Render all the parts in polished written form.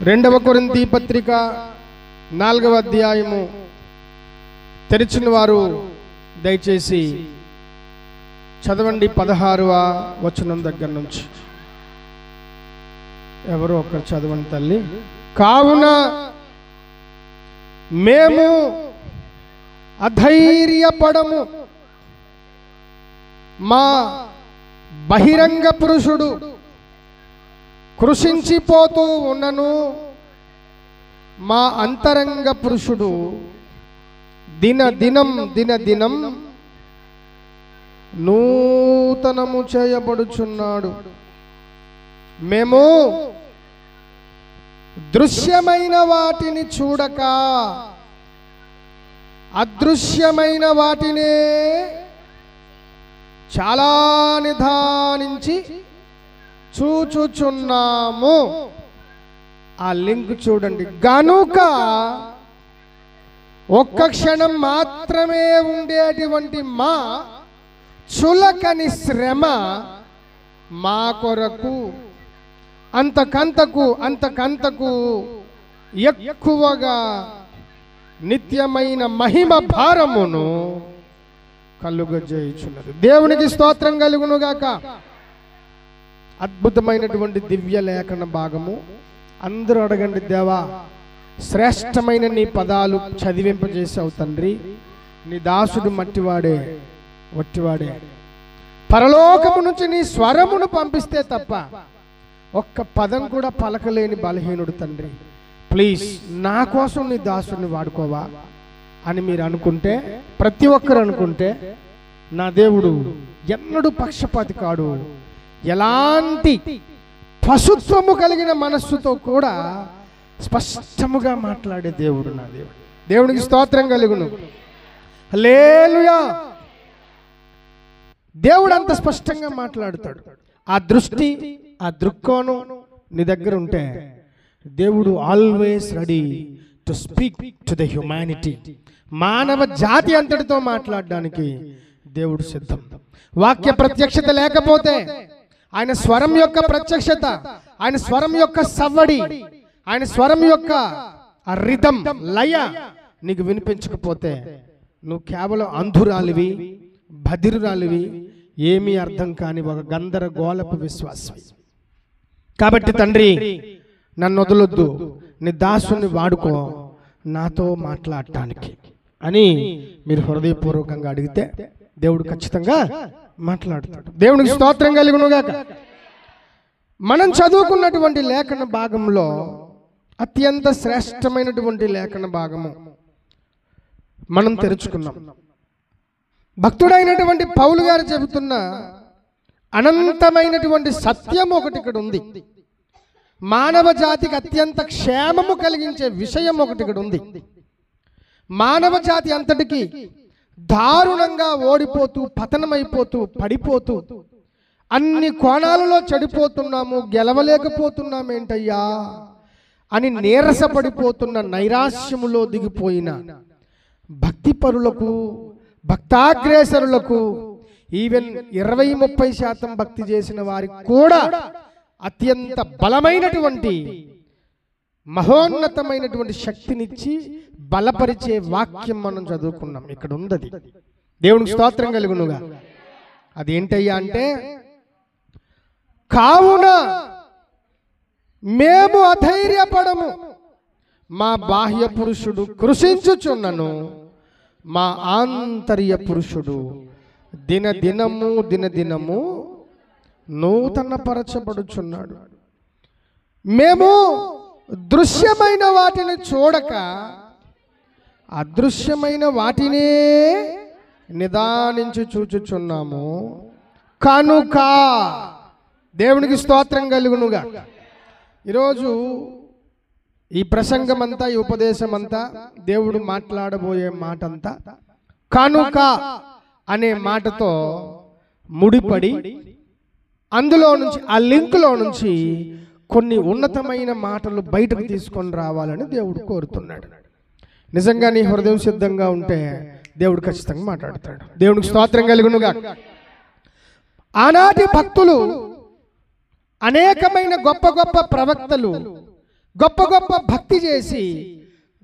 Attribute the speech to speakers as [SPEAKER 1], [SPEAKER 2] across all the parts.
[SPEAKER 1] రెండవ కొరింథీ పత్రిక 4వ అధ్యాయము తెరిచిన వారు దయచేసి చదవండి. 16వ వచనం దగ్గర నుంచి ఎవరో ఒకరు చదవండి తల్లి. కావున మేము అధైర్యపడము, మా బహిరంగ పురుషుడు కృషించిపోతూ ఉన్నను, మా అంతరంగ పురుషుడు దినదినం నూతనము చేయబడుచున్నాడు. మేము దృశ్యమైన వాటిని చూడక అదృశ్యమైన వాటినే చాలా నిదానించి చూచుచున్నాము. ఆ లింక్ చూడండి. గనుక ఒక్క క్షణం మాత్రమే ఉండేటువంటి మా చులకని శ్రమ మా కొరకు అంతకంతకు ఎక్కువగా నిత్యమైన మహిమ భారమును కలుగజేయుచున్నది. దేవునికి స్తోత్రం కలుగునుగాక. అద్భుతమైనటువంటి దివ్య లేఖన భాగము. అందరూ అడగండి, దేవా శ్రేష్టమైన నీ పదాలు చదివింపజేసావు తండ్రి. నీ దాసుడు మట్టివాడే వట్టివాడే. పరలోకము నుంచి నీ స్వరమును పంపిస్తే తప్ప ఒక్క పదం కూడా పలకలేని బలహీనుడు తండ్రి. ప్లీజ్ నా కోసం నీ దాసుడిని వాడుకోవా అని మీరు అనుకుంటే, ప్రతి ఒక్కరు అనుకుంటే, నా దేవుడు ఎన్నడూ పక్షపాతి కాడు. ఎలాంటి పశుత్వము కలిగిన మనస్సుతో కూడా స్పష్టముగా మాట్లాడే దేవుడు నా దేవుడు. దేవునికి స్తోత్రం కలుగును. హల్లెలూయా. దేవుడు అంత స్పష్టంగా మాట్లాడుతాడు. ఆ దృష్టి, ఆ దృక్కోణం నీ దగ్గర ఉంటే దేవుడు always ready to speak to the humanity. మానవ జాతి అంతటితో మాట్లాడడానికి దేవుడు సిద్ధం. వాక్య ప్రత్యక్షత లేకపోతే, ఆయన స్వరం యొక్క ప్రత్యక్షత, ఆయన స్వరం యొక్క సవ్వడి, ఆయన స్వరం యొక్క ఆ రిథం, లయ నీకు వినిపించకపోతే నువ్వు కేవలం అంధురాలివి, బధిరురాలివి, ఏమీ అర్థం కాని ఒక గందరగోళపు విశ్వాసవి. కాబట్టి తండ్రి, నన్ను వదలొద్దు, నీ దాసుని వాడుకో నాతో మాట్లాడటానికి అని మీరు హృదయపూర్వకంగా అడిగితే దేవుడు ఖచ్చితంగా మాట్లాడుతాడు. దేవునికి స్తోత్రం కలుగునుగాక. మనం చదువుకున్నటువంటి లేఖన భాగంలో అత్యంత శ్రేష్టమైనటువంటి లేఖన భాగము మనం తెరుచుకున్నాం. భక్తుడైనటువంటి పౌలు గారు చెబుతున్న అనంతమైనటువంటి సత్యం ఒకటి ఇక్కడ ఉంది. మానవ జాతికి అత్యంత క్షేమము కలిగించే విషయం ఒకటి ఇక్కడ ఉంది. మానవ జాతి అంతటికి దారుణంగా ఓడిపోతూ, పతనమైపోతూ, పడిపోతూ, అన్ని కోణాలలో చెడిపోతున్నాము, గెలవలేకపోతున్నామేంటయ్యా అని నీరసపడిపోతున్న, నైరాశ్యములో దిగిపోయిన భక్తిపరులకు, భక్తాగ్రేసరులకు, ఈవెన్ 20-30% భక్తి చేసిన వారికి కూడా అత్యంత బలమైనటువంటి, మహోన్నతమైనటువంటి శక్తినిచ్చి బలపరిచే వాక్యం మనం చదువుకున్నాం. ఇక్కడ ఉంది. దేవునికి స్తోత్రం కలుగునుగా. అదేంటయ్యా అంటే, కావున మేము అధైర్యపడము, మా బాహ్య పురుషుడు కృషించుచున్నను, మా ఆంతర్య పురుషుడు దినదినము నూతనపరచబడుచున్నాడు. మేము దృశ్యమైన వాటిని చూడక అదృశ్యమైన వాటినే నిదానించి చూచుచున్నాము. కనుక దేవునికి స్తోత్రం కలుగునుగా. ఈరోజు ఈ ప్రసంగం అంతా, ఈ ఉపదేశం అంతా, దేవుడు మాట్లాడబోయే మాట అంతా కనుక అనే మాటతో ముడిపడి, అందులో నుంచి, ఆ లింకులో నుంచి కొన్ని ఉన్నతమైన మాటలు బయటకు తీసుకొని రావాలని దేవుడు కోరుతున్నాడు. నిజంగా నీ హృదయం సిద్ధంగా ఉంటే దేవుడు ఖచ్చితంగా మాట్లాడతాడు. దేవునికి స్తోత్రం కలుగునుగా. ఆనాటి భక్తులు అనేకమైన గొప్ప గొప్ప ప్రవక్తలు గొప్ప గొప్ప భక్తి చేసి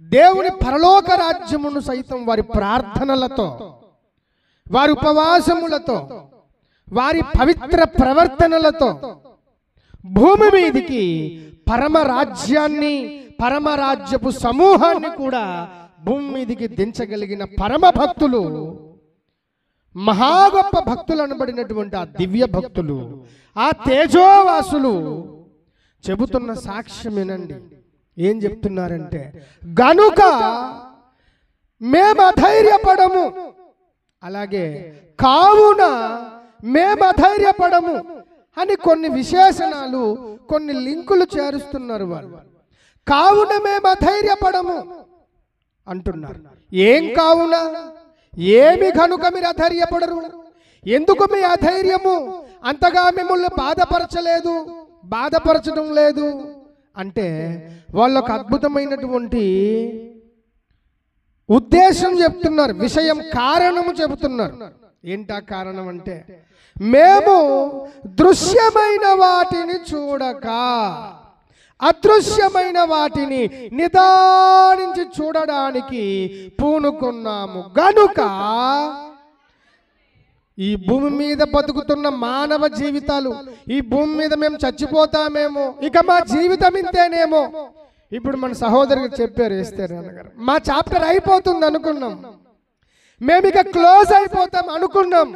[SPEAKER 1] దేవుని పరలోక రాజ్యమును సైతం వారి ప్రార్థనలతో, వారి ఉపవాసములతో, వారి పవిత్ర ప్రవర్తనలతో భూమి మీదికి పరమరాజ్యాన్ని, పరమరాజ్యపు సమూహాన్ని కూడా భూమి మీదికి దించగలిగిన పరమ భక్తులు, మహా గొప్ప భక్తులు అనబడినటువంటి ఆ దివ్య భక్తులు, ఆ తేజోవాసులు చెబుతున్న సాక్ష్యం వినండి. ఏం చెప్తున్నారంటే, గనుక మేము అధైర్యపడము, అలాగే కావున మేము అధైర్యపడము అని కొన్ని విశేషణాలు, కొన్ని లింకులు చేరుస్తున్నారు వాళ్ళు. కావున మేము అధైర్యపడము అంటున్నారు. ఏం కావున? ఏమి కనుక మీరు అధైర్యపడరు? ఎందుకు మీ అధైర్యము? అంతగా మిమ్మల్ని బాధపరచడం లేదు అంటే వాళ్ళకు అద్భుతమైనటువంటి ఉద్దేశం చెప్తున్నారు, విషయం, కారణము చెబుతున్నారు. ఏంటా కారణం అంటే, మేము దృశ్యమైన వాటిని చూడక అదృశ్యమైన వాటిని నిదానించి చూడడానికి పూనుకున్నాము. గనుక ఈ భూమి మీద బతుకుతున్న మానవ జీవితాలు, ఈ భూమి మీద మేము చచ్చిపోతామేమో, ఇక మా జీవితం ఇంతేనేమో. ఇప్పుడు మన సహోదరికి చెప్పారు ఎస్తేర్ అన్నగారు, మా చాప్టర్ అయిపోతుంది అనుకున్నాం, మేము ఇక క్లోజ్ అయిపోతాం అనుకున్నాం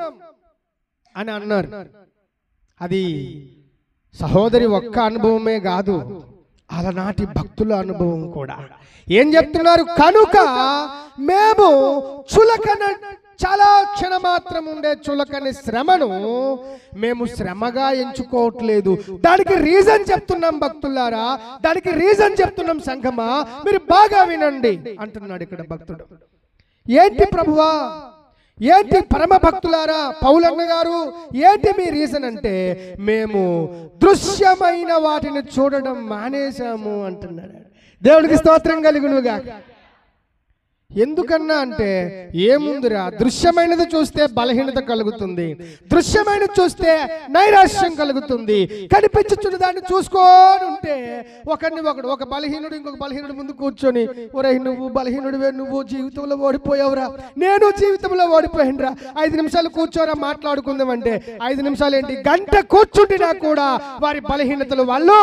[SPEAKER 1] అని అన్నారు. అది సహోదరి ఒక్క అనుభవమే కాదు, అలనాటి భక్తుల అనుభవం కూడా. ఏం చెప్తున్నారు? కనుక మేము చులకన, చాలా క్షణమాత్రం ఉండే చులకని శ్రమను మేము శ్రమగా ఎంచుకోవట్లేదు. దానికి రీజన్ చెప్తున్నాం భక్తులారా, దానికి రీజన్ చెప్తున్నాం సంఘమా, మీరు బాగా వినండి అంటున్నాడు ఇక్కడ భక్తుడు. ఏంటి ప్రభువా, ఏంటి పరమ భక్తులారా, పౌలన్న గారు, ఏంటి మీ రీజన్ అంటే, మేము దృశ్యమైన వాటిని చూడడం మానేశాము అంటున్నాడు. దేవుడికి స్తోత్రం కలుగునుగా. ఎందుకన్నా అంటే, ఏముందిరా, దృశ్యమైనది చూస్తే బలహీనత కలుగుతుంది, దృశ్యమైనది చూస్తే నైరాశ్యం కలుగుతుంది. కనిపించుచున్న దాన్ని చూసుకొని ఉంటే ఒక బలహీనుడు ఇంకొక బలహీనుడు ముందు కూర్చొని, ఒరే నువ్వు బలహీనుడివే, నువ్వు జీవితంలో ఓడిపోయావురా, నేను జీవితంలో ఓడిపోయినరా, 5 నిమిషాలు కూర్చోరా మాట్లాడుకుందాం అంటే 5 నిమిషాలు ఏంటి, గంట కూర్చుంటినా కూడా వారి బలహీనతలు వాళ్ళు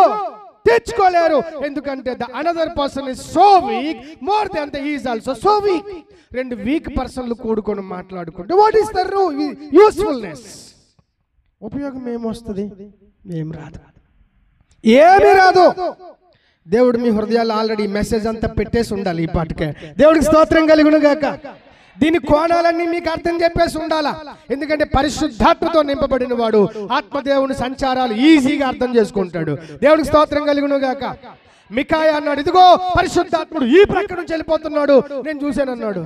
[SPEAKER 1] తెచ్చుకోలేరు. ఎందుకంటే the another person is so weak more than the is also so weak. 2 weak పర్సన్లు కూడుకొని మాట్లాడుకుంటే వాట్ ఈస్ ద యూస్ఫుల్నెస్? ఉపయోగం ఏమొస్తుంది? ఏం రాదు, ఏమీ రాదు. దేవుడు మీ హృదయాలు ఆల్రెడీ మెసేజ్ అంతా పెట్టేసి ఉండాలి ఈ పాటకే. దేవుడికి స్తోత్రం కలుగును గాక. దీని కోణాలన్నీ మీకు అర్థం చెప్పేసి ఉండాలా, ఎందుకంటే పరిశుద్ధాత్మతో నింపబడిన వాడు ఆత్మదేవుని సంచారాలు ఈజీగా అర్థం చేసుకుంటాడు. దేవుడికి స్తోత్రం కలుగును గాక. మికాయా అన్నాడు, ఇదిగో పరిశుద్ధాత్ముడు ఈ ప్రక్క నుంచి వెళ్ళిపోతున్నాడు, నేను చూశానన్నాడు.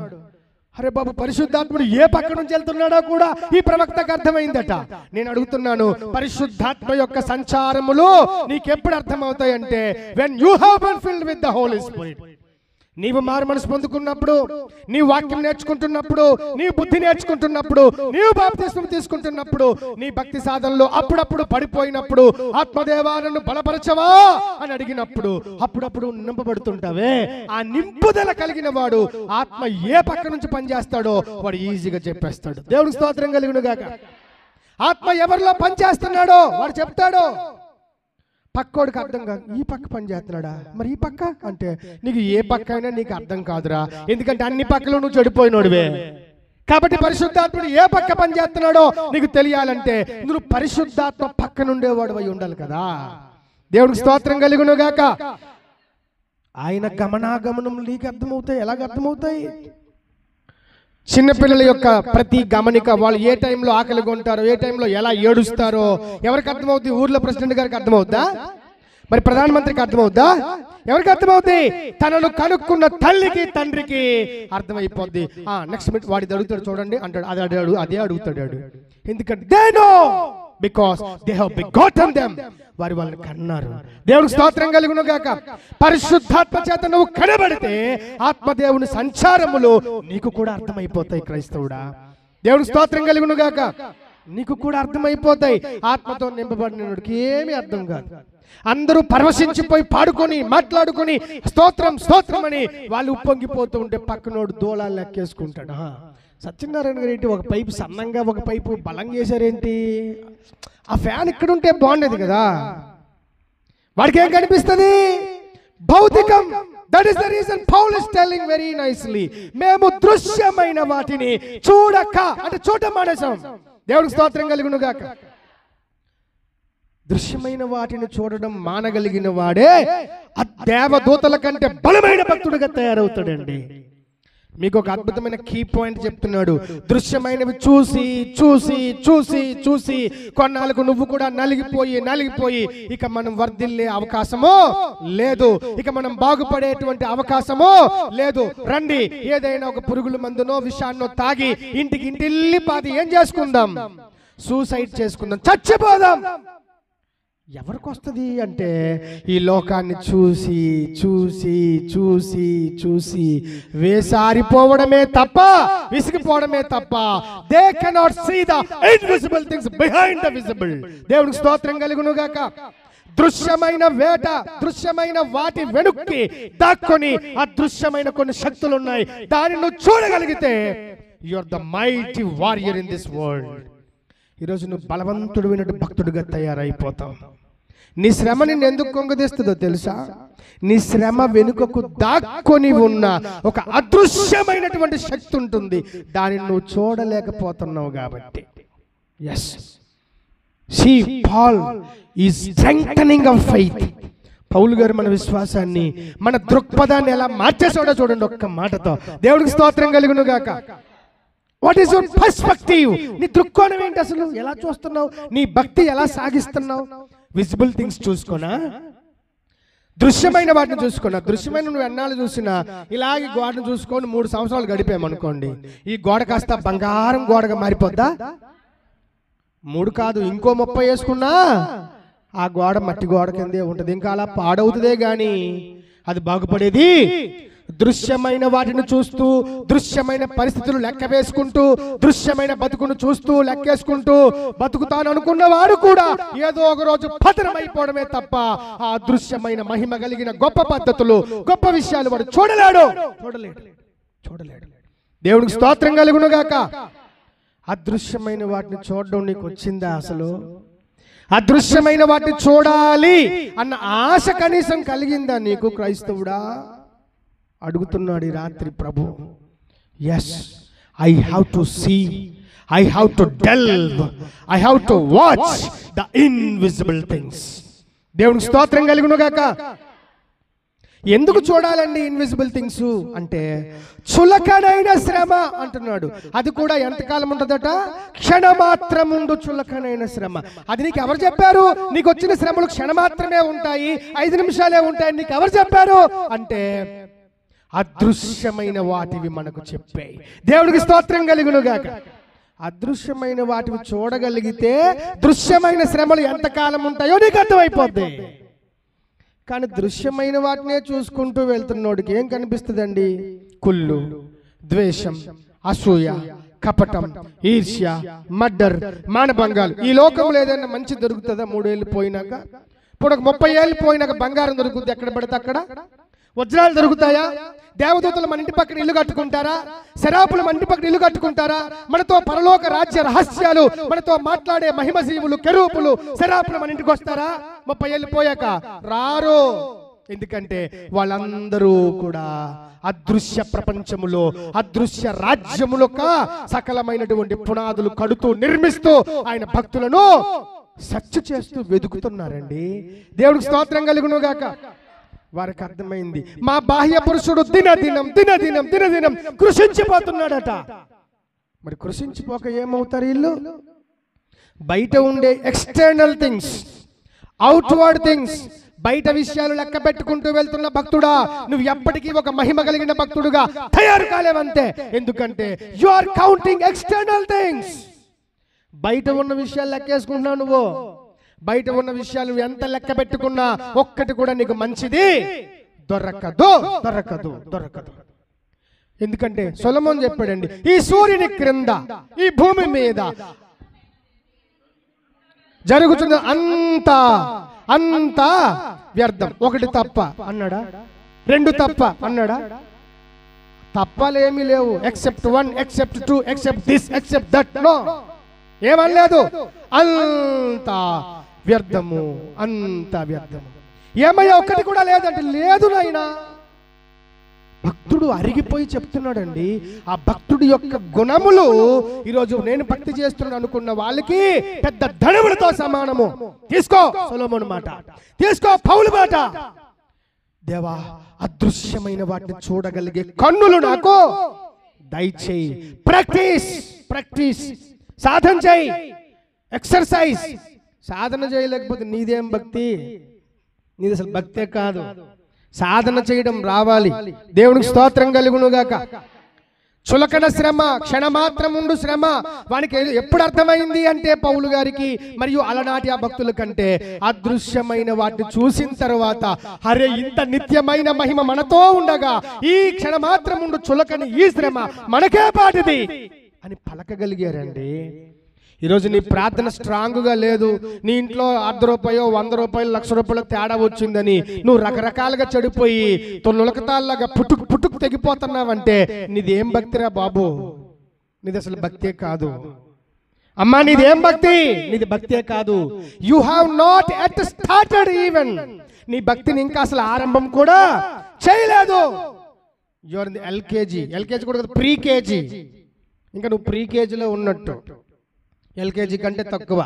[SPEAKER 1] అరే బాబు, పరిశుద్ధాత్ముడు ఏ పక్క నుంచి వెళ్తున్నాడో కూడా ఈ ప్రవక్తకు అర్థమైందట. నేను అడుగుతున్నాను, పరిశుద్ధాత్మ యొక్క సంచారములు నీకెప్పుడు అర్థమవుతాయంటే, when you have been filled with the Holy Spirit. నీవు మారు మనసు పొందుకున్నప్పుడు, నీ వాక్యం నేర్చుకుంటున్నప్పుడు, నీ బుద్ధి నేర్చుకుంటున్నప్పుడు, నీవు బాప్తిస్మం తీసుకుంటున్నప్పుడు, నీ భక్తి సాధనలో అప్పుడప్పుడు పడిపోయినప్పుడు, ఆత్మదేవాలను బలపరచవా అని అడిగినప్పుడు అప్పుడప్పుడు నింపబడుతుంటావే. ఆ నింపుదల కలిగిన వాడు ఆత్మ ఏ పక్క నుంచి పనిచేస్తాడో వాడు ఈజీగా చెప్పేస్తాడు. దేవుడికి స్తోత్రం కలుగును గాక. ఆత్మ ఎవరిలో పనిచేస్తున్నాడో వాడు చెప్తాడు. పక్కోడికి అర్థం కాదు, ఈ పక్క పని చేస్తున్నాడా, మరి ఈ పక్క అంటే నీకు ఏ పక్క అయినా నీకు అర్థం కాదురా, ఎందుకంటే అన్ని పక్కలు నువ్వు చెడిపోయినోడివే. కాబట్టి పరిశుద్ధాత్ముడు ఏ పక్క పని చేస్తున్నాడో నీకు తెలియాలంటే నువ్వు పరిశుద్ధాత్మ పక్క నుండేవాడు అయి ఉండాలి కదా. దేవుడికి స్తోత్రం కలుగును గాక. ఆయన గమనాగమనం నీకు అర్థమవుతాయి. ఎలాగ అర్థమవుతాయి? చిన్నపిల్లల యొక్క ప్రతి గమనిక, వాళ్ళు ఏ టైంలో ఆకలి కొంటారో, ఏ టైంలో ఎలా ఏడుస్తారో ఎవరికి అర్థమవుతుంది? ఊర్లో ప్రెసిడెంట్ గారికి అర్థమవుద్దా? మరి ప్రధానమంత్రికి అర్థమవుద్దా? ఎవరికి అర్థమవుతుంది? తనను కనుక్కున్న తల్లికి తండ్రికి అర్థమైపోద్ది. నెక్స్ట్ మినిట్ వాడి అడుగుతాడు, చూడండి అంటాడు, అదే అడుగుతాడు. ఎందుకంటే they know because they have begotten them. వారి వాళ్ళని కన్నారు. దేవుడికి స్తోత్రం కలుగును గాక. పరిశుద్ధాత్మ చేత నువ్వు కనబడితే ఆత్మదేవుని సంచారములు నీకు కూడా అర్థమైపోతాయి క్రైస్తవుడా. దేవుడికి స్తోత్రం కలుగును గాక. నీకు కూడా అర్థమైపోతాయి. ఆత్మతో నింపబడినోడికి ఏమీ అర్థం కాదు. అందరూ పరవశించిపోయి పాడుకొని మాట్లాడుకొని స్తోత్రం స్తోత్రం అని వాళ్ళు ఉప్పొంగిపోతూ ఉంటే పక్కనోడు దూలాలు లెక్కేసుకుంటాడు. సత్యనారాయణ గారు ఏంటి ఒక పైపు సన్నంగా ఒక పైపు బలంగా చేశారేంటి? ఆ ఫ్యాన్ ఇక్కడ ఉంటే బాగుండేది కదా. వాడికి ఏం కనిపిస్తుంది? భౌతికం. That is the reason Paul is telling very nicely, మేము దృశ్యమైన వాటిని చూడక, అంటే చూడటం మానేశాం. దేవుడికి స్తోత్రం కలుగును గాక. దృశ్యమైన వాటిని చూడడం మానగలిగిన వాడే ఆ దేవదూతల కంటే బలమైన భక్తుడిగా తయారవుతాడండి. మీకు ఒక అద్భుతమైన కీ పాయింట్ చెప్తున్నాడు. దృశ్యమైనవి చూసి చూసి చూసి చూసి కొన్నాళ్ళకు నువ్వు కూడా నలిగిపోయి ఇక మనం వర్ధిల్లే అవకాశమో లేదు, ఇక మనం బాగుపడేటువంటి అవకాశమో లేదు. రండి, ఏదైనా ఒక పురుగుల మందునో విషాన్నో తాగి ఇంటిల్లి పాది ఏం చేసుకుందాం? సూసైడ్ చేసుకుందాం, చచ్చిపోదాం. ఎవరికి వస్తుంది అంటే ఈ లోకాన్ని చూసి చూసి చూసి చూసి వేసారిపోవడమే తప్ప, విసిగిపోవడమే తప్ప. They cannot see the invisible things behind the visible. దేవునికి స్తోత్రం కలుగును గాక. దృశ్యమైన వేట, దృశ్యమైన వాటి వెనుక్కి దాక్కొని అదృశ్యమైన కొన్ని శక్తులు ఉన్నాయి. దాన్ని నువ్వు చూడగలిగితే you are the mighty warrior in this world. ఈరోజు నువ్వు బలవంతుడు వినట్టు భక్తుడిగా తయారైపోతావు. నీ శ్రమ నిన్ను ఎందుకు కొంగదీస్తుందో తెలుసా? నీ శ్రమ వెనుకకు దాక్కొని ఉన్న ఒక అదృశ్యమైనటువంటి శక్తి ఉంటుంది. దానిని నువ్వు చూడలేకపోతున్నావు కాబట్టి. yes, see, Paul is strengthening our faith. పౌలు గారు మన విశ్వాసాన్ని, మన దృక్పథాన్ని ఎలా మార్చేసాడో చూడండి ఒక్క మాటతో. దేవుడికి స్తోత్రం కలుగును గాక. What is your perspective? నీ దృక్కోణం ఏంటి అసలు? ఎలా చూస్తున్నావు? నీ భక్తి ఎలా సాగిస్తున్నావు? Visible things చూసుకోనా? దృశ్యమైన వాటిని చూసుకున్నా. దృశ్యమైన నువ్వు ఎన్నాళ్ళు చూసినా ఇలాగే గోడను చూసుకొని 3 సంవత్సరాలు గడిపామనుకోండి, ఈ గోడ కాస్త బంగారం గోడగా మారిపోద్దా? 3 కాదు, ఇంకో 30 వేసుకున్నా ఆ గోడ మట్టి గోడ కిందే ఉంటుంది. ఇంకా అలా పాడవుతుందే గాని అది బాగుపడేది. దృశ్యమైన వాటిని చూస్తూ, దృశ్యమైన పరిస్థితులు లెక్క వేసుకుంటూ, దృశ్యమైన బతుకును చూస్తూ లెక్కేసుకుంటూ బతుకుతాను అనుకున్న వాడు కూడా ఏదో ఒక రోజు పతనమైపోవడమే తప్ప ఆ దృశ్యమైన మహిమ కలిగిన గొప్ప పద్ధతులు, గొప్ప విషయాలు వాడు చూడలేడు. దేవుడికి స్తోత్రం కలుగును గాక. అదృశ్యమైన వాటిని చూడడం నీకు వచ్చిందా అసలు? అదృశ్యమైన వాటిని చూడాలి అన్న ఆశ కనీసం కలిగిందా నీకు క్రైస్తవుడా? అడుగుతున్నాడు ఈ రాత్రి ప్రభు. Yes, I have to see, I have to delve, I have to watch the invisible things. దేవునికి స్తోత్రం కలుగును గాక. ఎందుకు చూడాలండి ఇన్విజిబుల్ థింగ్స్ అంటే, చులకనైన శ్రమ అంటున్నాడు. అది కూడా ఎంతకాలం ఉంటుందట? క్షణమాత్రం ఉండు చులకనైన శ్రమ. అది నీకు ఎవరు చెప్పారు? నీకు వచ్చిన శ్రమలు క్షణమాత్రమే ఉంటాయి, 5 నిమిషాలే ఉంటాయి. నీకు ఎవరు చెప్పారు అంటే అదృశ్యమైన వాటివి మనకు చెప్పాయి. దేవుడికి స్తోత్రం కలుగును గాక. అదృశ్యమైన వాటివి చూడగలిగితే దృశ్యమైన శ్రమలు ఎంతకాలం ఉంటాయో నీకు అర్థమైపోద్ది. కానీ దృశ్యమైన వాటినే చూసుకుంటూ వెళ్తున్నోడికి ఏం కనిపిస్తుందండి? కుళ్ళు, ద్వేషం, అసూయ, కపటం, ఈర్ష్య, మర్డర్, మానభంగాలు. ఈ లోకంలో ఏదైనా మంచి దొరుకుతుందా? 3 ఏళ్ళు పోయినాక? ఇప్పుడు 30 ఏళ్ళు పోయినాక బంగారం దొరుకుతుంది ఎక్కడ పడితే అక్కడ? వజ్రాలు దొరుకుతాయా? దేవదూతలు మన ఇంటి పక్కన ఇల్లు కట్టుకుంటారా? శరాపులు మన ఇంటి పక్కన ఇల్లు కట్టుకుంటారా? మనతో పరలోక రాజ్య రహస్యాలు, మనతో మాట్లాడే మహిమజీవులు, కెరూపులు, శరాపులు మన ఇంటికి వస్తారా? 30 ఏళ్ళు పోయాక రారు. ఎందుకంటే వాళ్ళందరూ కూడా అదృశ్య ప్రపంచములో, అదృశ్య రాజ్యములొక సకలమైనటువంటి పునాదులు కడుతూ నిర్మిస్తూ ఆయన భక్తులను సత్య చేస్తూ వెతుకుతున్నారండి. దేవుడికి స్తోత్రం కలుగును గాక. వారికి అర్థమైంది, మా బాహ్య పురుషుడు దినదినం దినదినం దినదినం కృషించిపోతున్నాడట. మరి కృషించిపోక ఏమవుతారు వీళ్ళు? బయట ఉండే ఎక్స్టర్నల్ థింగ్స్, అవుట్వర్డ్ థింగ్స్, బయట విషయాలు లెక్క పెట్టుకుంటూ వెళ్తున్న భక్తుడా, నువ్వు ఎప్పటికీ ఒక మహిమ కలిగిన భక్తుడుగా తయారు కాలేవంతే. ఎందుకంటే you are counting external things. బయట ఉన్న విషయాలు లెక్కేసుకుంటున్నావు నువ్వు. బయట ఉన్న విషయాలు ఎంత లెక్క పెట్టుకున్నా ఒక్కటి కూడా నీకు మంచిది దొరకదు. ఎందుకంటే సొలొమోన్ చెప్పాడండి, ఈ సూర్యుని క్రింద, ఈ భూమి మీద జరుగుతున్న అంతా అంతా వ్యర్థం. ఒకటి తప్ప అన్నాడా? రెండు తప్ప అన్నాడా? తప్పలేమీ లేవు. Except 1, except 2, except this, except that. No, ఏమనలేదు. అంతా వ్యర్థము, అంతా వ్యర్థము. ఏమయ్యా ఒక్కటి కూడా లేదంటే లేదు నాయనా. భక్తుడు అరిగిపోయి చెప్తున్నాడండి. ఆ భక్తుడి యొక్క గుణములు ఈరోజు నేను భక్తి చేస్తున్నాను అనుకున్న వాళ్ళకి పెద్ద ధనములతో సమానము. తీసుకో సొలొమోను మాట, తీసుకో పౌలు మాట. దేవా, అదృశ్యమైన వాటిని చూడగలిగే కన్నులు నాకు దయచేయి. ప్రాక్టీస్, ప్రాక్టీస్, సాధన చేయి, ఎక్సర్సైజ్. సాధన చేయలేకపోతే నీదేం భక్తి? నీది అసలు భక్తే కాదు. సాధన చేయడం రావాలి. దేవునికి స్తోత్రం కలుగునుగాక. చులకన శ్రమ, క్షణమాత్రముండు శ్రమ వానికి ఎప్పుడు అర్థమైంది అంటే పౌలు గారికి మరియు అలనాటి ఆ భక్తుల కంటే అదృశ్యమైన వాటిని చూసిన తర్వాత, అరే ఇంత నిత్యమైన మహిమ మనతో ఉండగా ఈ క్షణమాత్రముండు చులకని ఈ శ్రమ మనకే పాటిది అని పలకగలిగారండి. ఈరోజు నీ ప్రార్థన స్ట్రాంగ్గా లేదు. నీ ఇంట్లో 100 రూపాయో 100 రూపాయలు 1,00,000 రూపాయలు తేడా వచ్చిందని నువ్వు రకరకాలుగా చెడిపోయి నులకతాల్లాగా పుట్టుకు తెగిపోతున్నావంటే నీదేం భక్తిరా బాబు? నీది అసలు భక్తే కాదు. అమ్మా, నీదేం భక్తి? నీది భక్తే కాదు. You have not yet started even. నీ భక్తిని ఇంకా అసలు ఆరంభం కూడా చేయలేదు. You are in the LKG కూడా కాదు, ప్రీ కేజీ. ఇంకా నువ్వు ప్రీ కేజీలో ఉన్నట్టు. ఎల్కేజీ కంటే తక్కువ.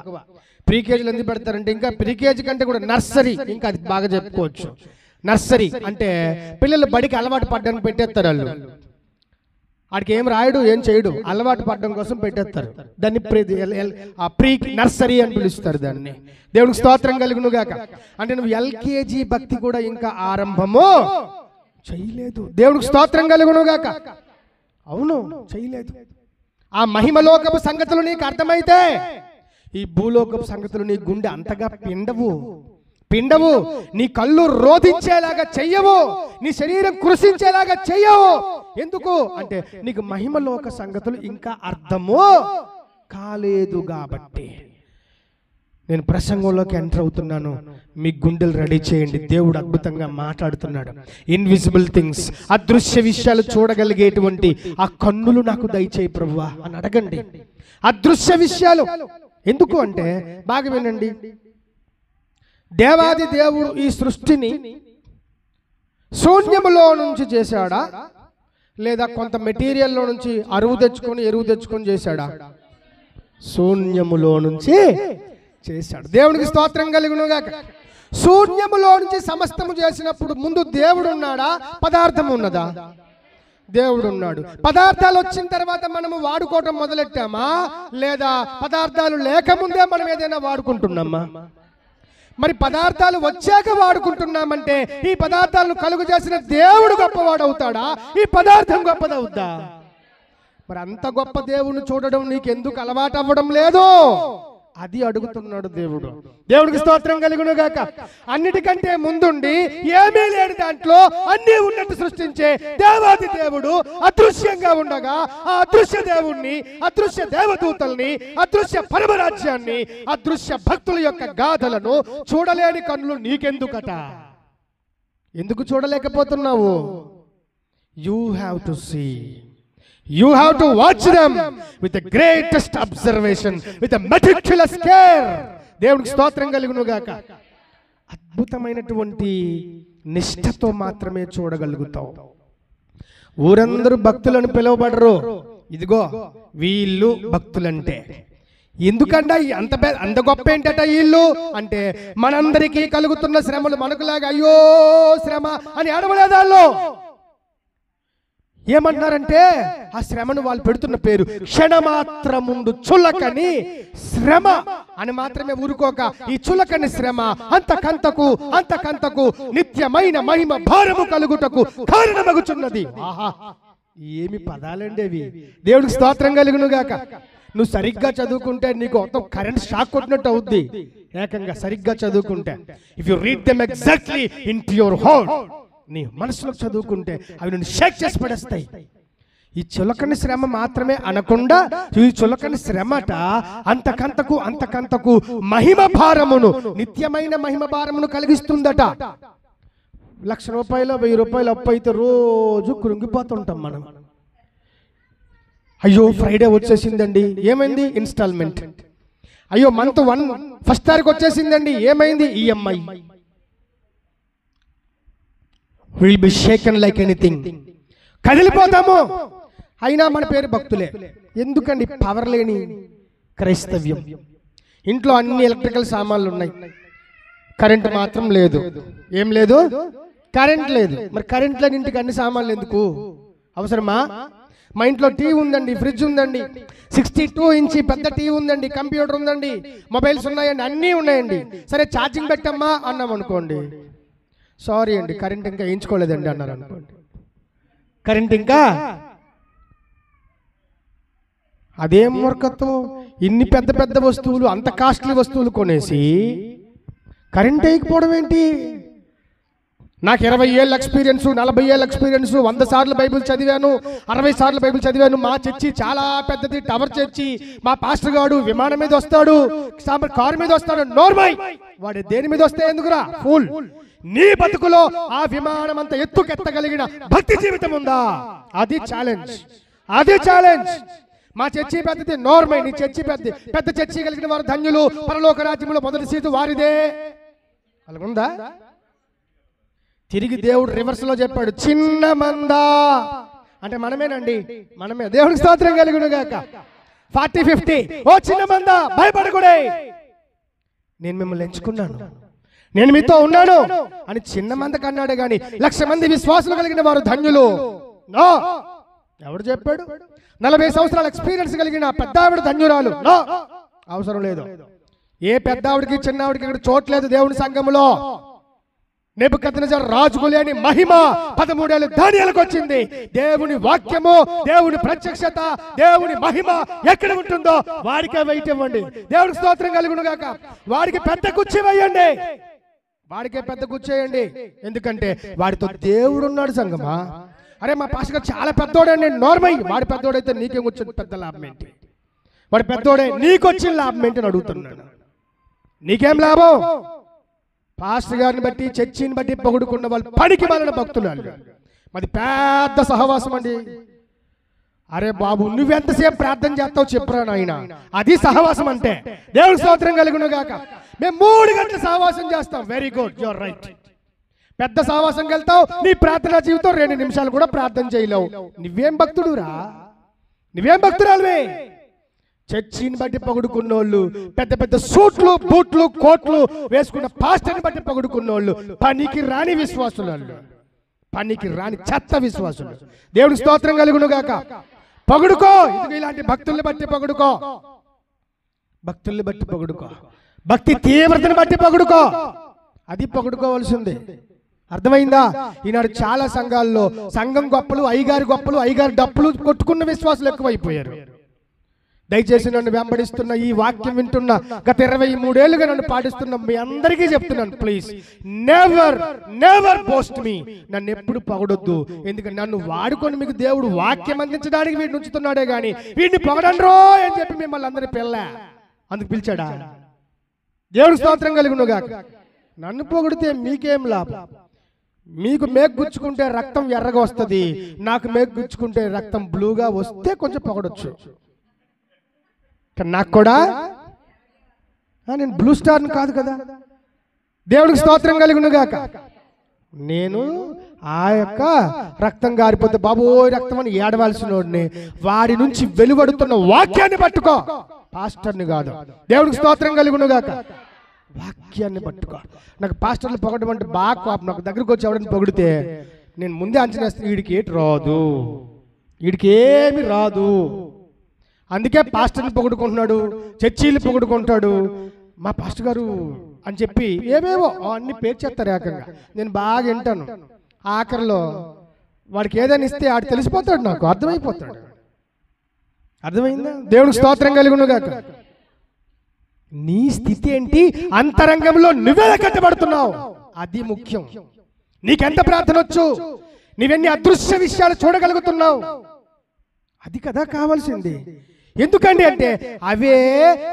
[SPEAKER 1] ప్రీ కేజీలు ఎందుకు పెడతారంటే ఇంకా ప్రీ కేజీ కంటే కూడా నర్సరీ, ఇంకా అది బాగా చెప్పుకోవచ్చు. నర్సరీ అంటే పిల్లలు బడికి అలవాటు పడ్డానికి పెట్టేస్తారు. వాళ్ళు వాడికి ఏం రాయడు, ఏం చేయడు, అలవాటు పడడం కోసం పెట్టేస్తారు. దాన్ని ప్రీ నర్సరీ అని పిలుస్తారు దాన్ని. దేవునికి స్తోత్రం కలుగునుగాక. అంటే నువ్వు ఎల్కేజీ భక్తి కూడా ఇంకా ఆరంభము చేయలేదు. దేవునికి స్తోత్రం కలుగునుగాక. అవును, చేయలేదు. ఆ మహిమలోకపు సంగతులు నీకు అర్థమైతే ఈ భూలోకపు సంగతులు నీ గుండె అంతగా పిండవు. నీ కళ్ళు రోధించేలాగా చెయ్యవు, నీ శరీరం కృషించేలాగా చెయ్యవు. ఎందుకు అంటే నీకు మహిమలోక సంగతులు ఇంకా అర్థము కాలేదు కాబట్టి. నేను ప్రసంగంలోకి ఎంటర్ అవుతున్నాను. మీ గుండెలు రెడీ చేయండి. దేవుడు అద్భుతంగా మాట్లాడుతున్నాడు. ఇన్విజిబుల్ థింగ్స్, అదృశ్య విషయాలు చూడగలిగేటువంటి ఆ కన్నులు నాకు దయచేయి ప్రభువా అని అడగండి. అదృశ్య విషయాలు ఎందుకు అంటే బాగా వినండి. దేవాది దేవుడు ఈ సృష్టిని శూన్యములో నుంచి చేశాడా, లేదా కొంత మెటీరియల్లో నుంచి ఎరువు తెచ్చుకొని చేశాడా? శూన్యములో నుంచి చేశాడు. దేవునికి స్తోత్రం కలుగునుగాక. శూన్యములో నుంచి సమస్తము చేసినప్పుడు ముందు దేవుడు ఉన్నాడా, పదార్థం ఉన్నదా? దేవుడు ఉన్నాడు. పదార్థాలు వచ్చిన తర్వాత మనము వాడుకోవటం మొదలెట్టామా, లేదా పదార్థాలు లేకముందే మనం ఏదైనా వాడుకుంటున్నామా? మరి పదార్థాలు వచ్చాక వాడుకుంటున్నామంటే ఈ పదార్థాలను కలుగు చేసిన దేవుడు గొప్పవాడు అవుతాడా, ఈ పదార్థం గొప్పదవుద్దా? మరి అంత గొప్ప దేవుణ్ణి చూడడం నీకెందుకు అలవాటు అవ్వడం లేదు? అది అడుగుతున్నాడు దేవుడు. దేవుడికి స్తోత్రం కలుగునుగాక. అన్నిటికంటే ముందుండి ఏమీ లేని దాంట్లో అన్నీ ఉన్నట్టు సృష్టించే దేవాది దేవుడు అదృశ్యంగా ఉండగా ఆ అదృశ్య దేవుణ్ణి, అదృశ్య దేవదూతల్ని, అదృశ్య పరమరాజ్యాన్ని, అదృశ్య భక్తుల యొక్క గాథలను చూడలేని కన్నులు నీకెందుకట? ఎందుకు చూడలేకపోతున్నావు? You have to see. You have to watch them with the greatest observation, with a meticulous care. దేవునికి స్తోత్రం కలుగునుగాక. అద్భుతమైనటువంటి నిష్ఠతో మాత్రమే చూడగలుగుతావు. ఊరందరూ భక్తులను పిలువబడరు. ఇదిగో వీళ్ళు భక్తులంటే. ఎందుకంటే అంత గొప్ప ఏంటట వీళ్ళు అంటే, మనందరికీ కలుగుతున్న శ్రమలు మనకులాగా అయ్యో శ్రమ అని అడవలేదాళ్ళు. ఏమంటున్నారంటే ఆ శ్రమను వాళ్ళు పెడుతున్న పేరు క్షణమాత్రముండు చులకని శ్రమ అని మాత్రమే ఊరుకోక, ఈ చులకని శ్రమ అంతకంతకు నిత్యమైన మహిమ భారము కలుగుటకు కారణమగుచున్నది. ఆహా, ఏమి పదాలండి అవి! దేవుడికి స్తోత్రం కలుగునుగాక. నువ్వు సరిగ్గా చదువుకుంటే నీకు మొత్తం కరెంట్ షాక్ కొట్టినట్టు అవుద్ది. ఏకంగా సరిగ్గా చదువుకుంటే, if you read them exactly in to your heart, నీ మనసులో చదువుకుంటే అవి నిన్ను షేక్ చేసి పడేస్తాయి. ఈ చులకని శ్రమ మాత్రమే అనకుండా ఈ చులకని శ్రమట అంతకంతకు మహిమ భారమును, నిత్యమైన మహిమ భారమును కలిగిస్తుందట. 1,00,000 రూపాయలు 1,000 రూపాయలు అప్పు అయితే రోజు కృంగిపోతుంటాం మనం. అయ్యో ఫ్రైడే వచ్చేసిందండి, ఏమైంది? ఇన్స్టాల్మెంట్. అయ్యో మంత్ 1 ఫస్ట్ తారీఖు వచ్చేసిందండి, ఏమైంది? EMI. Will be shaken like anything. కదిలిపోతాము. అయినా మన పేరు భక్తులే. ఎందుకండి? పవర్ లేని క్రైస్తవ్యం. ఇంట్లో అన్ని ఎలక్ట్రికల్ సామాన్లు ఉన్నాయి, కరెంట్ మాత్రం లేదు. ఏం లేదు? కరెంట్ లేదు. మరి కరెంట్ లేని ఇంటికి అన్ని సామాన్లు ఎందుకు? అవసరమా? మా ఇంట్లో టీవీ ఉందండి, ఫ్రిడ్జ్ ఉందండి, 62 ఇంచ్ పెద్ద టీవీ ఉందండి, కంప్యూటర్ ఉందండి, మొబైల్స్ ఉన్నాయండి, అన్నీ ఉన్నాయండి. సరే ఛార్జింగ్ పెట్టమ్మా అన్నాం అనుకోండి, సారీ అండి కరెంట్ ఇంకా వేయించుకోలేదండి అన్నారు అనుకోండి. కరెంట్ ఇంకా, అదేం మూర్ఖత్వం! ఇన్ని పెద్ద పెద్ద వస్తువులు, అంత కాస్ట్లీ వస్తువులు కొనేసి కరెంట్ వేయకపోవడం ఏంటి? నాకు 20 ఏళ్ళ ఎక్స్పీరియన్స్, 40 ఏళ్ళ ఎక్స్పీరియన్స్, 100 సార్లు బైబిల్ చదివాను, 60 సార్లు బైబిల్ చదివాను. మా చర్చి చాలా పెద్దది, టవర్ చర్చి. మా పాస్టర్ గారు విమానం మీద వస్తాడు, కారు మీద వస్తాడు. నోర్మై, వాడు దేని మీద వస్తే ఎందుకురా? ఫూల్. నీ బతుకులో ఆ విమానం అంత ఎత్తుకెత్తగలిగిన భక్తి జీవితం ఉందా? అది ఛాలెంజ్, అది ఛాలెంజ్. మా చర్చి పెద్దది, నోర్మై. నీ చర్చి పెద్ద చర్చి కలిగిన వారు ధన్యులు, పరలోక రాజ్యంలో మొదటి సీటు వారిదే. అలాగుందా? తిరిగి దేవుడు రివర్స్ లో చెప్పాడు, చిన్న మంద అంటే మనమేనండి, మనమే. దేవునికి స్తోత్రం కలుగును గాక. 40-50. ఓ చిన్న మంద, భయపడకూడే, నేను మిమ్మల్ని ఎంచుకున్నాను, నేను మీతో ఉన్నాను అని చిన్న మందకు అన్నాడు. గాని 1,00,000 మంది విశ్వాసులు కలిగిన వారు ధన్యులు. నో, ఎవడు చెప్పాడు? 40 సంవత్సరాల ఎక్స్పీరియన్స్ కలిగిన పెద్ద ఆవిడ ధన్యురాలు. నో, అవసరం లేదు. ఏ పెద్ద ఆవిడికి చిన్న ఆవిడికి ఇక్కడ చోట్లేదు దేవుని సంఘములో. నెబుకద్నెజర్ రాజుకు లేని మహిమ 13 ఏళ్ళు దానియేలుకు వచ్చింది. దేవుని వాక్యము, దేవుని ప్రత్యక్షత, దేవుని మహిమ ఎక్కడ ఉంటుందో వాడికే వెయిట్ ఇవ్వండి. దేవునికి స్తోత్రం కలుగును గాక. వాడికి పెద్ద కుర్చీ వేయండి, వాడికే పెద్ద కూర్చేయండి. ఎందుకంటే వాడితో దేవుడు ఉన్నాడు. సంగమా, అరే మా పాస్టర్ గారు చాలా పెద్దోడండి. నోర్మై, వాడి పెద్దోడైతే నీకేం వచ్చింది పెద్ద లాభం ఏంటి? వాడి పెద్దోడే, నీకొచ్చిన లాభం ఏంటి అని అడుగుతున్నాడు. నీకేం లాభం? పాస్టర్ గారిని బట్టి, చర్చిని బట్టి పొగుడుకున్న వాళ్ళు పనికి మాలిన భక్తులు. మాది పెద్ద సహవాసం అండి. అరే బాబు, నువ్వెంతసేపు ప్రార్థన చేస్తావు చెప్పురా నాయన, అది సహవాసం అంటే. దేవుడి స్తోత్రం కలుగును గాక. మేము 3 గంటల సహవాసం చేస్తాం. Very good, you are right. పెద్ద సహవాసంకి వెళ్తావు, నీ ప్రార్థనా జీవితం 2 నిమిషాలు కూడా ప్రార్థన చేయలేవు. నువ్వేం భక్తుడురా? నువ్వేం భక్తురాలువే? చర్చిని బట్టి పొగుడుకున్నోళ్ళు, పెద్ద పెద్ద సూట్లు, బూట్లు, కోట్లు వేసుకున్న పాస్టర్ని బట్టి పొగుడుకున్నోళ్ళు పనికి రాని విశ్వాసులు, పనికి రాని చెత్త విశ్వాసులు. దేవుని స్తోత్రం కలుగును గాక. పొగుడుకో. ఇది ఇలాంటి భక్తుల్ని బట్టి పొగుడుకో, భక్తుల్ని బట్టి పొగుడుకో, భక్తి తీవ్రతను బట్టి పొగుడుకో. అది పొగుడుకోవాల్సింది. అర్థమైందా? ఈనాడు చాలా సంఘాల్లో సంఘం గొప్పలు, అయ్యగారి గొప్పలు, అయ్యగారి డప్పులు కొట్టుకున్న విశ్వాసులు ఎక్కువైపోయారు. దయచేసి నన్ను వెంబడిస్తున్న, ఈ వాక్యం వింటున్న, గత 23 ఏళ్ళుగా నన్ను పాటిస్తున్న మీ అందరికీ చెప్తున్నాను, ప్లీజ్ నెవర్ నెవర్ పోస్ట్ మీ. నన్ను ఎప్పుడు పొగడొద్దు. ఎందుకంటే నన్ను వాడుకొని మీకు దేవుడు వాక్యం అందించడానికి వీడిని ఉంచుతున్నాడే గాని వీడిని పొగడండ్రో అని చెప్పి మిమ్మల్ని అందరి పిల్ల అందుకు పిలిచాడా? దేవుడు స్తోత్రం కలుగును గాక. నన్ను పొగిడితే మీకేం లాభం? మీకు మేకు గుచ్చుకుంటే రక్తం ఎర్రగా వస్తుంది, నాకు మేకు గుచ్చుకుంటే రక్తం బ్లూగా వస్తే కొంచెం పొగడొచ్చు. నాకు కూడా నేను బ్లూ స్టార్ని కాదు కదా. దేవుడికి స్తోత్రం కలుగును గాక. నేను ఆ యొక్క రక్తం గారిపోతే బాబోయ్ రక్తం అని ఏడవలసినోడిని, వాడి నుంచి వెలువడుతున్న వాక్యాన్ని పట్టుకో, పాస్టర్ని కాదు. దేవుడికి స్తోత్రం కలుగును గాక. వాక్యాన్ని పట్టుకో. నాకు పాస్టర్లు పొగడం అంటే బాగా కోపం. నాకు దగ్గరకు వచ్చి ఎవడని పొగిడితే నేను ముందే అంచనా వేస్తే వీడికి ఏటి రాదు, వీడికి ఏమి రాదు. అందుకే పాస్టర్ని పొగుడుకుంటున్నాడు, చర్చీలు పొగుడుకుంటాడు. మా పాస్టర్ గారు అని చెప్పి ఏవేవో అన్ని పేరు చేస్తారు ఏకంగా. నేను బాగా వింటాను. ఆఖరిలో వాడికి ఏదైనా ఇస్తే ఆడు తెలిసిపోతాడు, నాకు అర్థమైపోతాడు. అర్థమైందా? దేవుడికి స్తోత్రం కలుగును గాక. నీ స్థితి ఏంటి? అంతరంగంలో నువ్వెలా కట్టబడుతున్నావు, అది ముఖ్యం. నీకెంత ప్రార్థన వచ్చు, నీవెన్ని అదృశ్య విషయాలు చూడగలుగుతున్నావు. అది కదా కావాల్సింది. ఎందుకండి అంటే అవే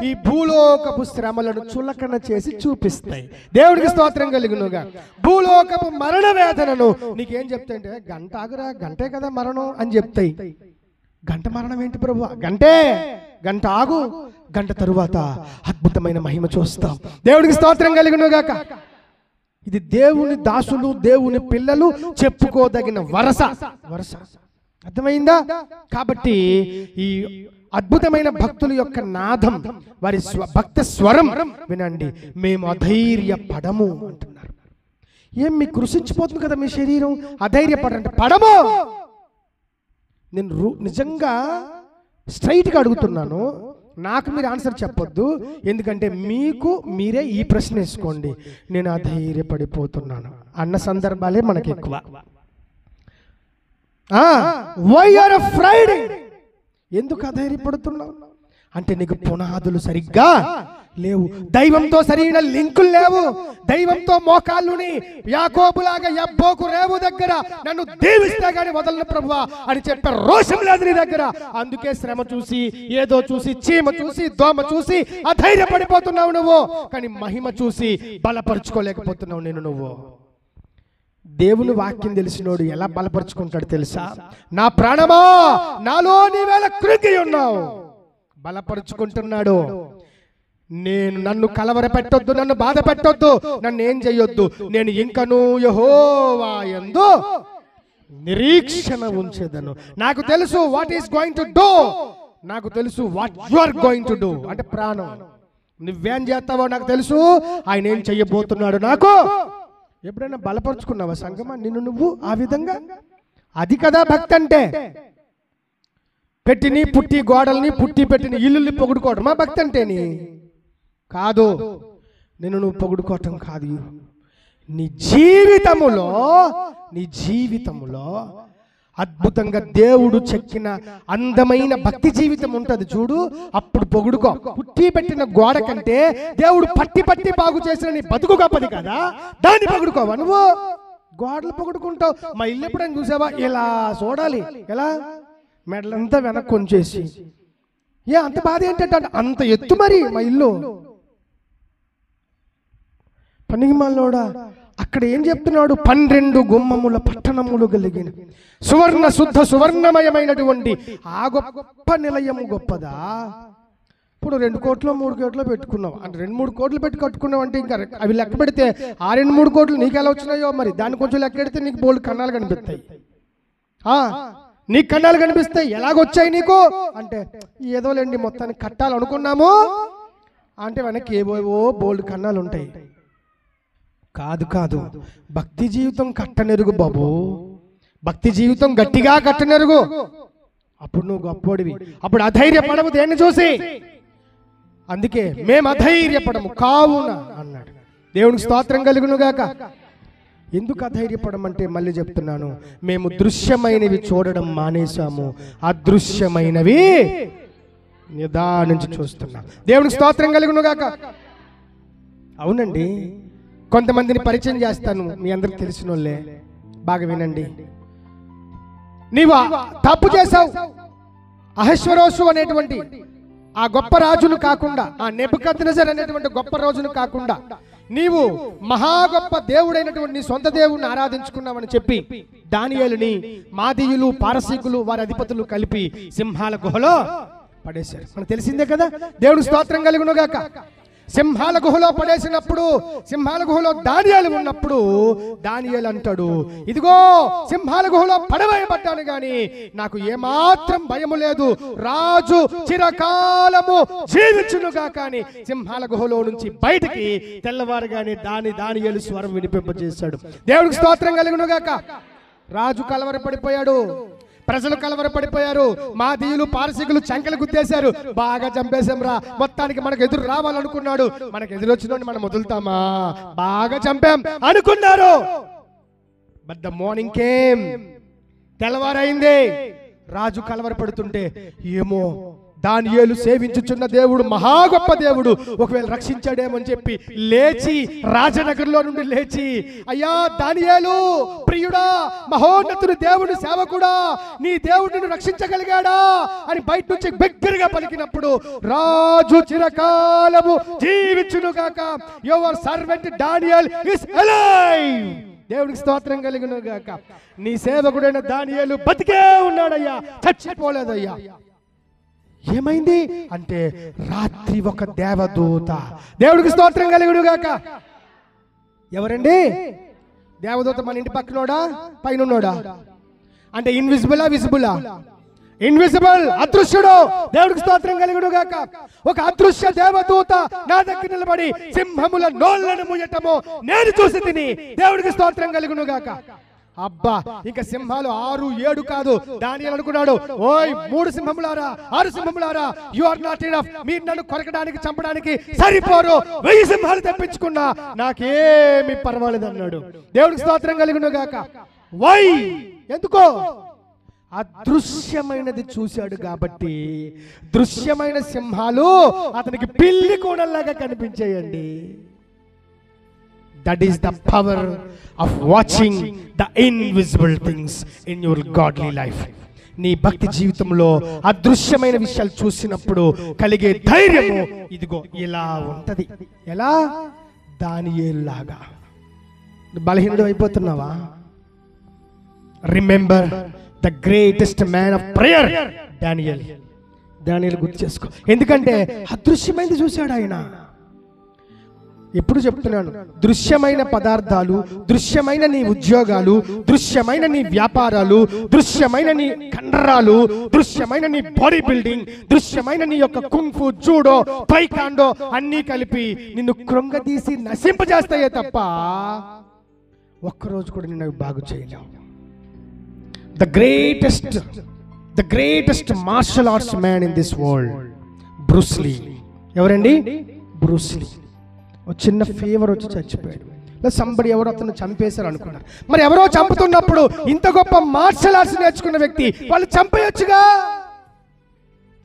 [SPEAKER 1] ఈ భూలోకపు శ్రమలను చులకన చేసి చూపిస్తాయి. దేవుడికి స్తోత్రం కలుగునుగా. భూలోకపు మరణ వేదనను నీకేం చెప్తాయంటే, గంట ఆగురా, గంటే కదా మరణం అని చెప్తాయి. గంట మరణం ఏంటి ప్రభు? గంట ఆగు, గంట తరువాత అద్భుతమైన మహిమ చూస్తాం. దేవుడికి స్తోత్రం కలుగునుగాక. ఇది దేవుని దాసులు, దేవుని పిల్లలు చెప్పుకోదగిన వరస. అర్థమైందా? కాబట్టి ఈ అద్భుతమైన భక్తుల యొక్క నాదం, వారి భక్త స్వరం వినండి. మేము అధైర్యపడము అంటున్నారు. ఏం మీకు కృషించిపోతుంది కదా మీ శరీరం? అధైర్యపడంటే పడము. నేను నిజంగా స్ట్రైట్గా అడుగుతున్నాను, నాకు మీరు ఆన్సర్ చెప్పొద్దు. ఎందుకంటే మీకు మీరే ఈ ప్రశ్న వేసుకోండి, నేను అధైర్యపడిపోతున్నాను అన్న సందర్భాలే మనకి ఎక్కువ. Why are afraid? ఎందుకు అధైర్యపడుతున్నావు అంటే నీకు పునాదులు సరిగ్గా లేవు, దైవంతో సరైన లింకులు లేవు. దైవంతో మోకాళ్ళుని యాకోబులాగా యబ్బోకు రేవు దగ్గర నన్ను దీవిస్తే గాని వదలను ప్రభువా అని చెప్పే రోషం లేదు నీ దగ్గర. అందుకే శ్రమ చూసి, ఏదో చూసి, చీమ చూసి, దోమ చూసి అధైర్యపడిపోతున్నావు నువ్వు. కానీ మహిమ చూసి బలపరుచుకోలేకపోతున్నావు నువ్వు. దేవుని వాక్యం తెలిసినోడు ఎలా బలపరుచుకుంటాడు తెలుసా? నా ప్రాణమా నాలో నీవేళ కృంగి ఉన్నావు. బలపరుచుకుంటున్నాడు. నన్ను కలవర పెట్టొద్దు, నన్ను బాధ పెట్టొద్దు, నన్ను ఏం చెయ్యొద్దు, నేను ఇంకను యెహోవా యందు నిరీక్షణ ఉంచేదను. నాకు తెలుసు what is going to do, నాకు తెలుసు what you are going to do. అంటే ప్రాణం నువ్వేం చేస్తావో నాకు తెలుసు, ఆయన ఏం చెయ్యబోతున్నాడు నాకు. ఎప్పుడైనా బలపరుచుకున్నావా సంగమా నిన్ను నువ్వు ఆ విధంగా? అది కదా భక్తి అంటే. పెట్టిని పుట్టి గోడల్ని, పుట్టి పెట్టిన ఇల్లుల్ని పొగుడుకోవటం మా భక్తి అంటేని కాదు. నిన్ను నువ్వు పొగుడుకోవటం కాదు. నీ జీవితములో అద్భుతంగా దేవుడు చెక్కిన అందమైన భక్తి జీవితం ఉంటుంది చూడు, అప్పుడు పొగుడుకో. పుట్టి పెట్టిన గోడ కంటే దేవుడు పట్టి పట్టి బాగు చేసిన నీ బతుకు గొప్పది కదా, దాన్ని పొగుడుకోవా నువ్వు? గోడలు పొగుడుకుంటావు. మా ఇల్లు ఎప్పుడైనా చూసావా? ఇలా చూడాలి, ఎలా మెడలంతా వెనక్కి కొంచేసి. అంత బాధ ఏంటంటే అంత ఎత్తు మరి మా ఇల్లు. పనికిమాలోడా అక్కడ ఏం చెప్తున్నాడు? 12 గుమ్మముల పట్టణములు కలిగిన సువర్ణ శుద్ధ సువర్ణమయమైనటువంటి ఆ గొప్ప నిలయము గొప్పదా? ఇప్పుడు 2 కోట్లు 3 కోట్లు పెట్టుకున్నావు అంటే 2-3 కోట్లు పెట్టి కట్టుకున్నావు అంటే ఇంకా అవి లెక్క పెడితే ఆ 2-3 కోట్లు నీకు ఎలా వచ్చినాయో మరి దాన్ని కొంచెం లెక్క పెడితే నీకు బోల్డ్ కన్నాలు కనిపిస్తాయి. నీకు కన్నాలు కనిపిస్తాయి. ఎలాగొచ్చాయి నీకు అంటే ఏదోలేండి మొత్తానికి కట్టాలనుకున్నాము అంటే వెనక్కి ఏవో బోల్డ్ కన్నాలు ఉంటాయి. కాదు, భక్తి జీవితం కట్టనెరుగు బాబు. భక్తి జీవితం గట్టిగా కట్టనెరుగు. అప్పుడు నువ్వు గొప్పోడివి. అప్పుడు అధైర్యపడము దేన్ని చూసి. అందుకే మేము అధైర్యపడము కావున అన్నాడు. దేవునికి స్తోత్రం కలుగునుగాక. ఎందుకు అధైర్యపడమంటే మళ్ళీ చెప్తున్నాను, మేము దృశ్యమైనవి చూడడం మానేశాము, అదృశ్యమైనవి నిదానించి చూస్తున్నాం. దేవునికి స్తోత్రం కలుగునుగాక. అవునండి, కొంతమందిని పరిచయం చేస్తాను, మీ అందరికి తెలిసిన వాళ్ళే, బాగా వినండి. నీవు తప్పు చేశావు. అహశ్వరోషు అనేటువంటి ఆ గొప్ప రాజును కాకుండా, ఆ నెబుకద్నెజర్ అనేటువంటి గొప్ప రోజును కాకుండా నీవు మహా గొప్ప దేవుడైనటువంటి నీ సొంత దేవుడిని ఆరాధించుకున్నావని చెప్పి దానియేలుని మాదీయులు, పారసీకులు, వారి అధిపతులు కలిపి సింహాల గుహలో పడేశారు. మనకు తెలిసిందే కదా. దేవుడు స్తోత్రం కలుగునుగాక. సింహాల గుహలో పడేసినప్పుడు, సింహాల గుహలో దానియేలు ఉన్నప్పుడు దానియేలు అంటాడు, ఇదిగో సింహాల గుహలో పడవేయబడ్డాను గాని నాకు ఏమాత్రం భయము లేదు, రాజు చిరకాలము జీవించునుగా. కానీ సింహాల గుహలో నుంచి బయటికి తెల్లవారుగానే దానియేలు స్వరం వినిపింపజేశాడు. దేవుడికి స్తోత్రం కలుగునుగాక. రాజు కలవరపడిపోయాడు, ప్రజలు కలవరపడిపోయారు, మాదీయులు పారసీకులు చంకలు గుద్దేశారు. బాగా చంపేశాం రా, మొత్తానికి మనకు ఎదురు రావాలనుకున్నాడు, మనకు ఎదురు వచ్చిన మనం వదులుతామా, బాగా చంపాం అనుకున్నారు. బట్ ద మార్నింగ్ కేమ్, తెల్లవారైంది. రాజు కలవరపడుతుంటే ఏమో దానియేలు సేవించుచున్న దేవుడు మహా గొప్ప దేవుడు. ఒకవేళ రక్షించాడేమని చెప్పి లేచి రాజనగర్లో నుండి లేచి, అయ్యా దానియేలు ప్రియుడా, మహోన్నతుడు దేవుడు సేవకుడా, నీ దేవుడిని రక్షించగలిగాడా అని బయట నుంచి బిగ్గరగా పలికినప్పుడు, రాజు చిరకాలము జీవించును గాక, your servant Daniel is alive. దేవుడికి స్తోత్రం కలుగును గాక. నీ సేవకుడైన దానియేలు బతికే ఉన్నాడయ్యా, చచ్చిపోలేదయ్యా. ఏమైంది అంటే రాత్రి ఒక దేవదూత, దేవుడికి స్తోత్రం కలుగును గాక. ఎవరండి దేవదూత? మన ఇంటి పక్కనోడా పైనోడా? అంటే ఇన్విజిబులా విజిబులా? ఇన్విజిబుల్, అదృశ్యుడు. దేవుడికి స్తోత్రం కలుగును గాక. ఒక అదృశ్య దేవదూత నా దగ్గర నిలబడి సింహముల నోళ్లను ముయ్యటము నేను చూసి తిని, దేవుడికి స్తోత్రం కలుగును గాక. అబ్బా, ఇంకా సింహాలు 6, 7 కాదు. దానియేలు అనుకున్నాడు, ఓయ్ 3 సింహములారా, 6 సింహములారా, యు ఆర్ నాట్ ఎనఫ్, మీరు నన్ను కొరకడానికి చంపడానికి సరిపోరు, 1000 సింహాలు తెప్పించుకున్నా నాకేమి పర్వాలేదు అన్నాడు. దేవుడికి స్తోత్రం కలుగును గాక. వై? ఎందుకో? అదృశ్యమైనది చూశాడు కాబట్టి. దృశ్యమైన సింహాలు అతనికి పిల్లి కోడల్లాగా కనిపించాయండి. That is the power of watching the invisible things in your godly life. నీ భక్తి జీవితంలో అదృశ్యమైన విషయాలు చూసినప్పుడు కలిగే ధైర్యము ఇదిగో ఇలా ఉంటది. ఎలా? దానియేలులాగా. బలహీనుడు అయిపోతున్నావా? Remember the greatest man of prayer Daniel. దానియేలు గుర్తు చేసుకో. ఎందుకంటే అదృశ్యమైనది చూశాడు ఆయన. ఎప్పుడు చెప్తున్నాను, దృశ్యమైన పదార్థాలు, దృశ్యమైన నీ ఉద్యోగాలు, దృశ్యమైన నీ వ్యాపారాలు, దృశ్యమైన నీ కండరాలు, దృశ్యమైన నీ బాడీ బిల్డింగ్, దృశ్యమైన నీ యొక్క కుంఫు, జూడో, పైకాండో అన్నీ కలిపి నిన్ను కృంగదీసి నశింపజేస్తాయే తప్ప ఒక్కరోజు కూడా నిన్ను బాగు చేయలేవు. The greatest martial arts man in this world, Bruce Lee. ఎవరండి? Bruce Lee. చిన్న ఫీవర్ వచ్చి చచ్చిపోయాడు. సంబడి ఎవరో అతను చంపేశారు అనుకున్నారు. మరి ఎవరో చంపుతున్నప్పుడు ఇంత గొప్ప మార్షల్ ఆర్ట్స్ నేర్చుకున్న వ్యక్తి వాళ్ళు చంపేయొచ్చుగా,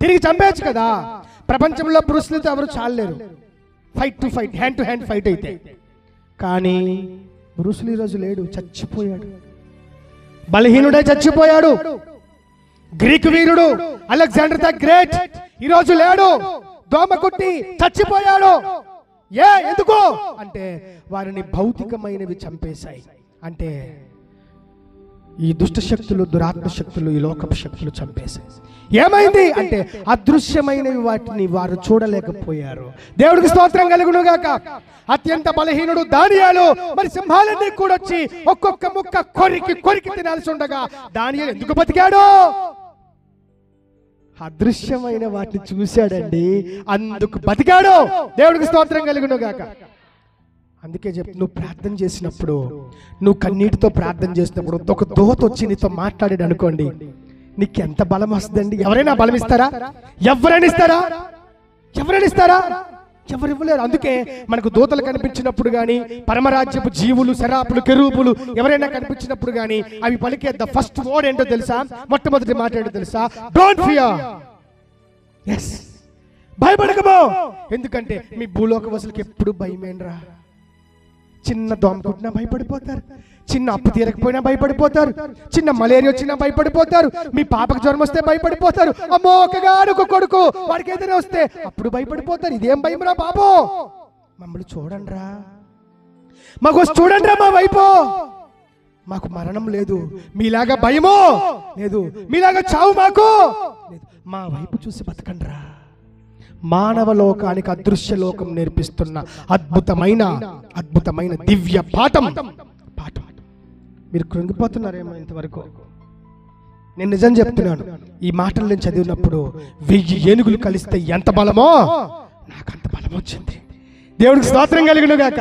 [SPEAKER 1] తిరిగి చంపేయచ్చు కదా. ప్రపంచంలో బ్రూస్ లీతో ఎవరు చాలలేరు. Fight to fight, hand to hand fight అయితే. కానీ బ్రూస్ లీ రోజు లేడు, చచ్చిపోయాడు. బలహీనుడై చచ్చిపోయాడు. గ్రీకు వీరుడు అలెగ్జాండర్ ద గ్రేట్ ఈరోజు లేడు, దోమ కుట్టి చచ్చిపోయాడు. ఎందుకు అంటే వారిని భౌతికమైనవి చంపేశాయి. అంటే ఈ దుష్ట శక్తులు, దురాత్మ శక్తులు, ఈ లోకపు శక్తులు చంపేశాయి. ఏమైంది అంటే అదృశ్యమైనవి వాటిని వారు చూడలేకపోయారు. దేవుడికి స్తోత్రం కలుగును గాక. అత్యంత బలహీనుడు దానియేలు. మరి సింహాలన్నీ కూడా వచ్చి ఒక్కొక్క ముక్క కొరికి తినాల్సి ఉండగా దానియేలు ఎందుకు బతికాడు? అదృశ్యమైన వాటిని చూశాడండి, అందుకు బతికాడు. దేవుడికి స్తోత్రం కలుగును గాక. అందుకే నువ్వు ప్రార్థన చేసినప్పుడు, నువ్వు కన్నీటితో ప్రార్థన చేసినప్పుడు ఒక దూత వచ్చి నీతో మాట్లాడాడు అనుకోండి, నీకు ఎంత బలం వస్తుందండి. ఎవరైనా బలం ఇస్తారా? ఎవరైనా ఇస్తారా? ఎవరు ఇవ్వలేరు. అందుకే మనకు దూతలు కనిపించినప్పుడు కానీ, పరమరాజ్యపు జీవులు, శరాపులు, కెరూబులు ఎవరైనా కనిపించినప్పుడు కానీ అవి పలికే ద ఫస్ట్ వర్డ్ ఏంటో తెలుసా? మొట్టమొదటి మాట ఏంటో తెలుసా? Don't fear. ఎస్, భయపడకమో. ఎందుకంటే మీ భూలోకవాసులకు ఎప్పుడు భయమేనరా. చిన్న దోమ కుట్టినా భయపడిపోతారు, చిన్న అప్పు తీరకపోయినా భయపడిపోతారు, చిన్న మలేరియా వచ్చినా భయపడిపోతారు, మీ పాపకు జ్వరం వస్తే భయపడిపోతారు, అమ్మో ఒక కొడుకు వాడికి ఏదైనా వస్తే అప్పుడు భయపడిపోతారు. ఇదేం భయం రా బాబు, మమ్మల్ని చూడండిరా, మాకు చూడండిరా మా వైపు, మాకు మరణం లేదు, మీలాగా భయమో లేదు, మీలాగా చావు మాకు లేదు, మా వైపు చూసి బతకండిరా. మానవ లోకానికి అదృశ్య లోకం నేర్పిస్తున్న అద్భుతమైన దివ్య పాఠం. మీరు కృంగిపోతున్నారేమో ఇంతవరకు. నేను నిజం చెప్తున్నాను, ఈ మాటలు నేను చదివినప్పుడు 1000 ఏనుగులు కలిస్తే ఎంత బలమో నాకు అంత బలం వచ్చింది. దేవుడికి స్తోత్రం కలుగును గాక.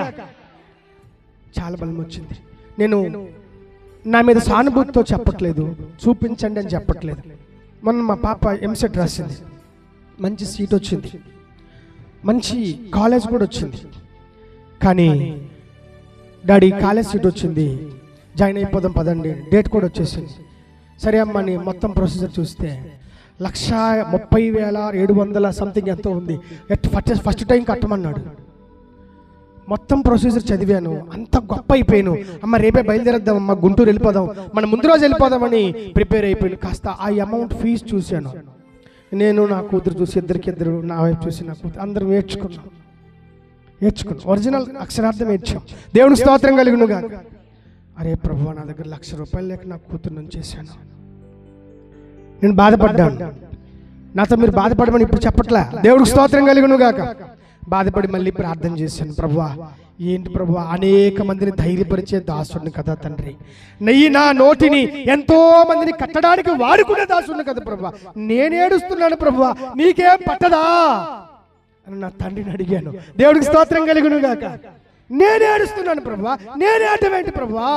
[SPEAKER 1] చాలా బలం వచ్చింది. నేను నా మీద సానుభూతితో చెప్పట్లేదు, చూపించండి అని చెప్పట్లేదు. మొన్న మా పాప ఎంసెట్ రాసింది, మంచి సీట్ వచ్చింది, మంచి కాలేజ్ కూడా వచ్చింది. కానీ డాడీ కాలేజ్ సీట్ వచ్చింది, జాయిన్ అయిపోదాం పదండి, డేట్ కూడా వచ్చేసింది. సరే అమ్మని మొత్తం ప్రొసీజర్ చూస్తే 1,30,700 సంథింగ్ ఎంతో ఉంది. ఫస్ట్ టైం కట్టమన్నాడు. మొత్తం ప్రొసీజర్ చదివాను, అంత గొప్ప అయిపోయాను. అమ్మ రేపే బయలుదేరద్దాం, అమ్మ గుంటూరు వెళ్ళిపోదాం, మన ముందు రోజు వెళ్ళిపోదామని ప్రిపేర్ అయిపోయాను. కాస్త ఆ అమౌంట్ ఫీజు చూశాను. నేను నా కూతురు చూసి, ఇద్దరు నా వైపు చూసి నా కూతురు అందరం ఏడ్చుకున్నాం. ఒరిజినల్ అక్షరార్థం ఏడ్చాం. దేవుని స్తోత్రం కలుగునుగా. అరే ప్రభువా, నా దగ్గర ₹1,00,000 లేక నా కూతురు నుంచి చేశాను. నేను బాధపడ్డాను. నాతో మీరు బాధపడమని ఇప్పుడు చెప్పట్లే. దేవుడికి స్తోత్రం కలుగునుగాక. బాధపడి మళ్ళీ ప్రార్థన చేశాను. ప్రభువా, ఏంటి ప్రభువా, అనేక మందిని ధైర్యపరిచే దాసుడిని కదా తండ్రి. నా నోటిని ఎంతో మందిని కట్టడానికి వాడుకునే దాసుడిని కదా ప్రభువా. నేను ఏడుస్తున్నాను ప్రభువా, నీకేం పట్టదా అని నా తండ్రిని అడిగాను. దేవుడికి స్తోత్రం కలుగునుగాక. నేను ఏడుస్తున్నాను ప్రభువా, నేను ఏడవేంటి ప్రభువా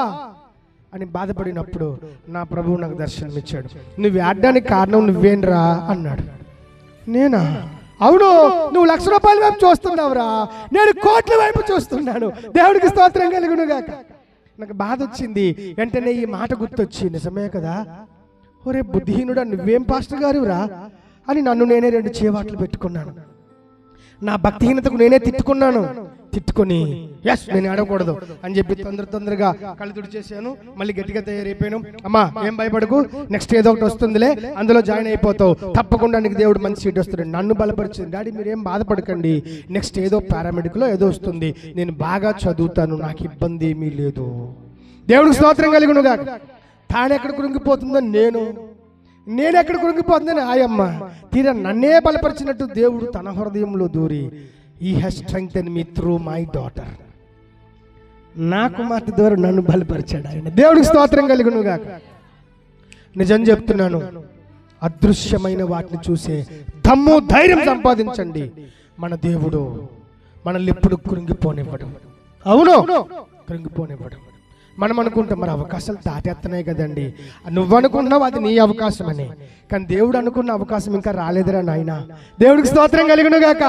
[SPEAKER 1] అని బాధపడినప్పుడు నా ప్రభువు నాకు దర్శనం ఇచ్చాడు. నువ్వు ఏడడానికి కారణం నువ్వేంరా అన్నాడు. నేనా? అవును, నువ్వు ₹1,00,000 వైపు చూస్తున్నావురా, నేను కోట్ల వైపు చూస్తున్నాను. దేవుడికి స్తోత్రం కలుగునుగాక. నాకు బాధ వచ్చింది. వెంటనే ఈ మాట గుర్తొచ్చి, నిజమే కదా, ఒరే బుద్ధిహీనుడా, నువ్వేం పాస్టర్ గారురా అని నన్ను నేనే 2 చేవాట్లు పెట్టుకున్నాను. నా భక్తిహీనతకు నేనే తిట్టుకొని ఎస్ నేను ఆడకూడదు అని చెప్పి తొందరగా కళ్ళు తుడిచేసాను. మళ్ళీ గట్టిగా తయారైపోయాను. అమ్మా ఏం భయపడకు, నెక్స్ట్ ఏదో ఒకటి వస్తుందిలే, అందులో జాయిన్ అయిపోతావు, తప్పకుండా నీకు దేవుడు మంచి సీట్ వస్తుంది. నన్ను బలపరిచింది. డాడీ మీరేం బాధపడకండి, నెక్స్ట్ ఏదో పారామెడికల్లో ఏదో వస్తుంది, నేను బాగా చదువుతాను, నాకు ఇబ్బంది ఏమీ లేదు. దేవుడికి స్తోత్రం కలుగునుగా. తాను ఎక్కడ కృంగిపోతుందో నేను ఎక్కడ కృంగిపోతుందని ఆయమ్మ తీరా నన్నే బలపరిచినట్టు దేవుడు తన హృదయంలో దూరి He has strengthened me through my daughter. నా కుమార్తె ద్వారా నన్ను బలపరిచాడు ఆయన. దేవుడికి స్తోత్రం కలుగునుగాక. నిజం చెప్తున్నాను, అదృశ్యమైన వాటిని చూసే దమ్ము ధైర్యం సంపాదించండి. మన దేవుడు మనల్ని ఎప్పుడు కృంగిపోనివ్వడు. అవును, కృంగిపోనివ్వడు. మనం అనుకుంటాం మరి అవకాశాలు దాటేస్తున్నాయి కదండి, నువ్వు అనుకున్నావు అది నీ అవకాశం అని, కానీ దేవుడు అనుకున్న అవకాశం ఇంకా రాలేదురా నాయన. దేవుడికి స్తోత్రం కలుగునుగాక.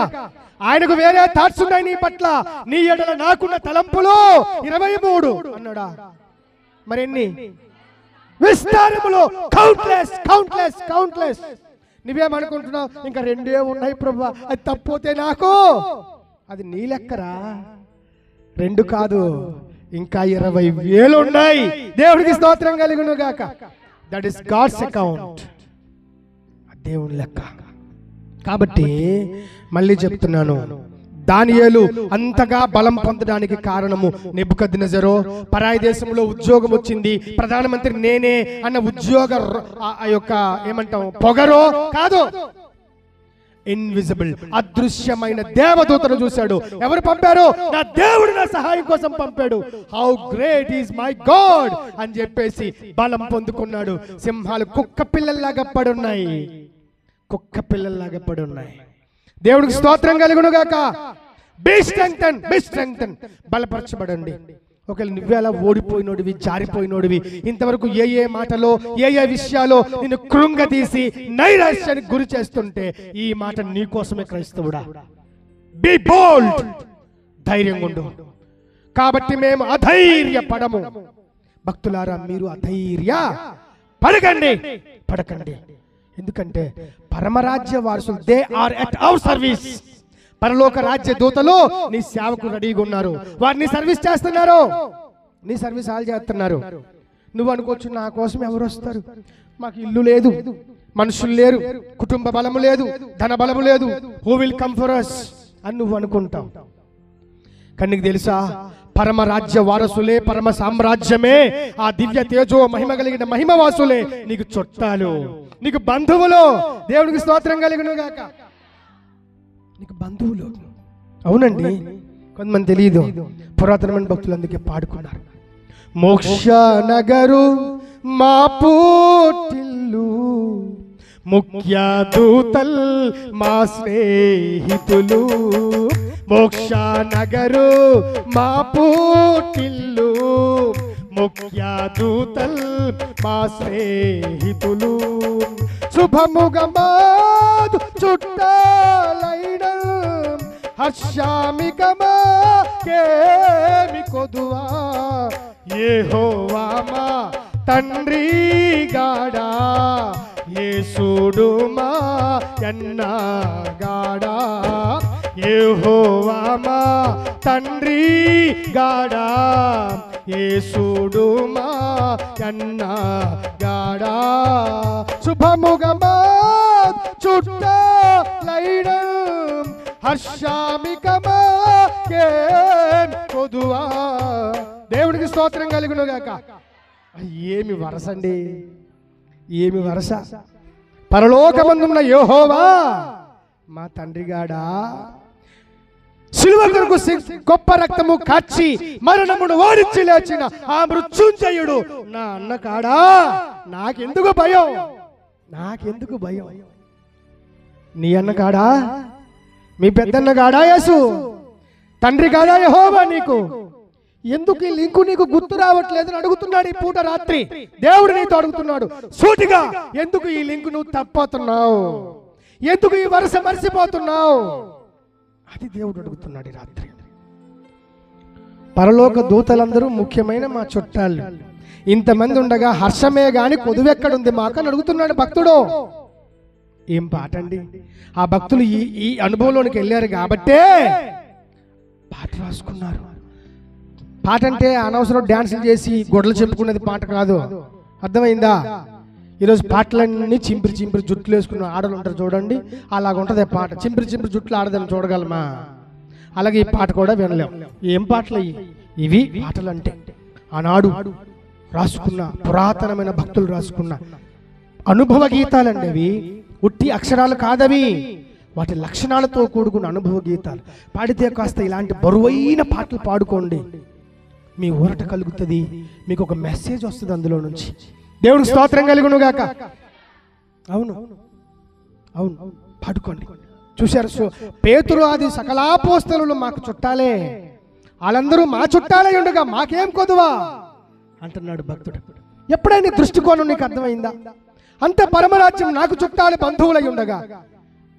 [SPEAKER 1] ఆయనకు వేరే థాట్స్ ఉన్నాయి నీ పట్ల. నీ ఎడల నాకున్న తలంపులు 23 అన్నాడా, మరెన్ని విస్తారములు, కౌంట్లెస్. నువ్వేమనుకుంటున్నావు, ఇంకా 2 ఉన్నాయి ప్రభువా, అది తప్పిపోతే నాకు, అది నీ లెక్కరా. 2 కాదు, ఇంకా 20,000 ఉన్నాయి. దేవుడికి స్తోత్రం కలుగునుగాక. దట్ ఈస్ గాడ్స్ అకౌంట్, దేవుని లెక్క. కాబట్టి మళ్ళీ చెప్తున్నాను, దానియేలు అంతగా బలం పొందడానికి కారణము నెబుకద్నెజరు. పరాయి దేశంలో ఉద్యోగం వచ్చింది, ప్రధానమంత్రి నేనే అన్న ఉద్యోగ యొక్క ఏమంటాం పొగరో కాదు, ఇన్విజిబుల్ అదృశ్యమైన దేవదూతను చూశాడు. ఎవరు పంపారు? నా దేవుడు నా సహాయం కోసం పంపాడు. How great is my God అని చెప్పేసి బలం పొందుకున్నాడు. సింహాలు కుక్క పిల్లల్లాగా పడున్నాయి. దేవుడికి స్తోత్రం కలుగునుగాక. బీ స్ట్రెంగ్థెన్, బలపరచబడండి. ఒకవేళ నువ్వేలా ఓడిపోయినోడివి, జారిపోయినోడివి, ఇంతవరకు ఏ మాటలో ఏ విషయాలో నిన్ను కృంగతీసి నైరాశ్యానికి గురి చేస్తుంటే ఈ మాట నీ కోసమే క్రైస్తవుడా. బీ బోల్డ్, ధైర్యంగా ఉండు. కాబట్టి మేము అధైర్యపడము. భక్తులారా, మీరు అధైర్య పడకండి. ఎందుకంటే పరమరాజ్య వారసులు, they are at our service. పరలోక రాజ్య దూతలు నీ సేవకు రెడీగా ఉన్నారు. వారిని సర్వీస్ చేస్తున్నారు, నీ సర్వీస్ వాళ్ళు చేస్తున్నారు. నువ్వు అనుకోవచ్చు, నా కోసం ఎవరు వస్తారు, మాకు ఇల్లు లేదు, మనుషులు లేరు, కుటుంబ బలము లేదు, ధన బలము లేదు, who will come for us అని నువ్వు అనుకుంటావు. కానీ నీకు తెలుసా, పరమ రాజ్య వారసులే, పరమ సామ్రాజ్యమే, ఆ దివ్య తేజో మహిమ కలిగిన మహిమవాసులే నీకు చుట్టాలు, నీకు బంధువులు. దేవుడికి స్తోత్రం కలుగునుగాక. నీకు బంధువులు. అవునండి, కొంతమంది తెలియదు. పురాతనమైన భక్తులు అందుకే పాడుకున్నారు, మోక్ష నగరు మా పూటిల్లు, ముఖ్య దూతల్ మా స్నేహితులు. మోక్ష నగరు మా పూటిల్లు, ముఖ్య దూతల్ మా స్నేహితులు. శుభముగమాదు చుట్టాలైన హర్షామికమా కేమి కొదువా. యెహోవా మా తండ్రి గాడా, యేసుడు మా ఎన్నగాడా, యెహోవా మా తండ్రి గాడా, యేసుడు మా ఎన్నగాడా. శుభముగమా చుట్టలైడం హర్షామికమా కొదువా. దేవుడికి స్తోత్రం కలుగును గాక. ఏమి వరసండి, ఏమి వరస. పరలోకమందున్న యెహోవా మా తండ్రిగాడా, సిలువ కొరకు గొప్ప రక్తము కాచి మరణమును ఓడించి లేచిన ఆ మృత్యుంజయుడు నా అన్న కాడా. నాకెందుకు భయం, నాకెందుకు భయం. నీ అన్న కాడా, మీ పెద్దన్న కాడా యేసు, తండ్రి కాడా యెహోవా నీకు. ఎందుకు ఈ లింకు నీకు గుర్తు రావట్లేదని అడుగుతున్నాడు ఈ పూట రాత్రి. దేవుడు నీతో అడుగుతున్నాడు సూటిగా, ఎందుకు ఈ లింకు నువ్వు తప్పవుతున్నావు, ఎందుకు ఈ వరుస మర్చిపోతున్నావు, అది దేవుడు అడుగుతున్నాడు ఈ రాత్రి. పరలోక దూతలందరూ ముఖ్యమైన మా చుట్టాలు, ఇంతమంది ఉండగా హర్షమే గాని కొదువెక్కడుంది మాకు అని అడుగుతున్నాడు భక్తుడు. ఏం పాట అండి. ఆ భక్తులు ఈ అనుభవంలోనికి వెళ్ళారు కాబట్టే పాట రాసుకున్నారు. పాట అంటే అనవసరం డ్యాన్సులు చేసి గొడవలు చెప్పుకునేది పాట కాదు, అర్థమైందా. ఈరోజు పాటలన్నీ చింపిరి చింపిరి జుట్లు వేసుకున్న ఆడలు ఉంటారు చూడండి, అలాగుంటుంది పాట. చింపిరి చింపిరి జుట్లు ఆడదని చూడగలమా? అలాగే ఈ పాట కూడా వినలేం. ఏం పాటలు ఇవి? పాటలు అంటే ఆనాడు రాసుకున్న పురాతనమైన భక్తులు రాసుకున్న అనుభవ గీతాలండి అవి. ఉట్టి అక్షరాలు కాదవి, వాటి లక్షణాలతో కూడుకున్న అనుభవ గీతాలు. పాడితే కాస్త ఇలాంటి బరువైన పాటలు పాడుకోండి, మీ ఊరట కలుగుతుంది, మీకు ఒక మెసేజ్ వస్తుంది అందులో నుంచి. దేవుడికి స్తోత్రం కలుగును గాక. అవును అవును, పాడుకోండి. చూశారు, పేతురు ఆది సకలాపోస్తలులు మాకు చుట్టాలే, వాళ్ళందరూ మా చుట్టాలే ఉండగా మాకేం కొదువా అంటున్నాడు భక్తుడు. ఎప్పుడైనా దృష్టికోణం నీకు అర్థమైందా? అంత పరమరాజ్యం నాకు చుట్టాలు బంధువులై ఉండగా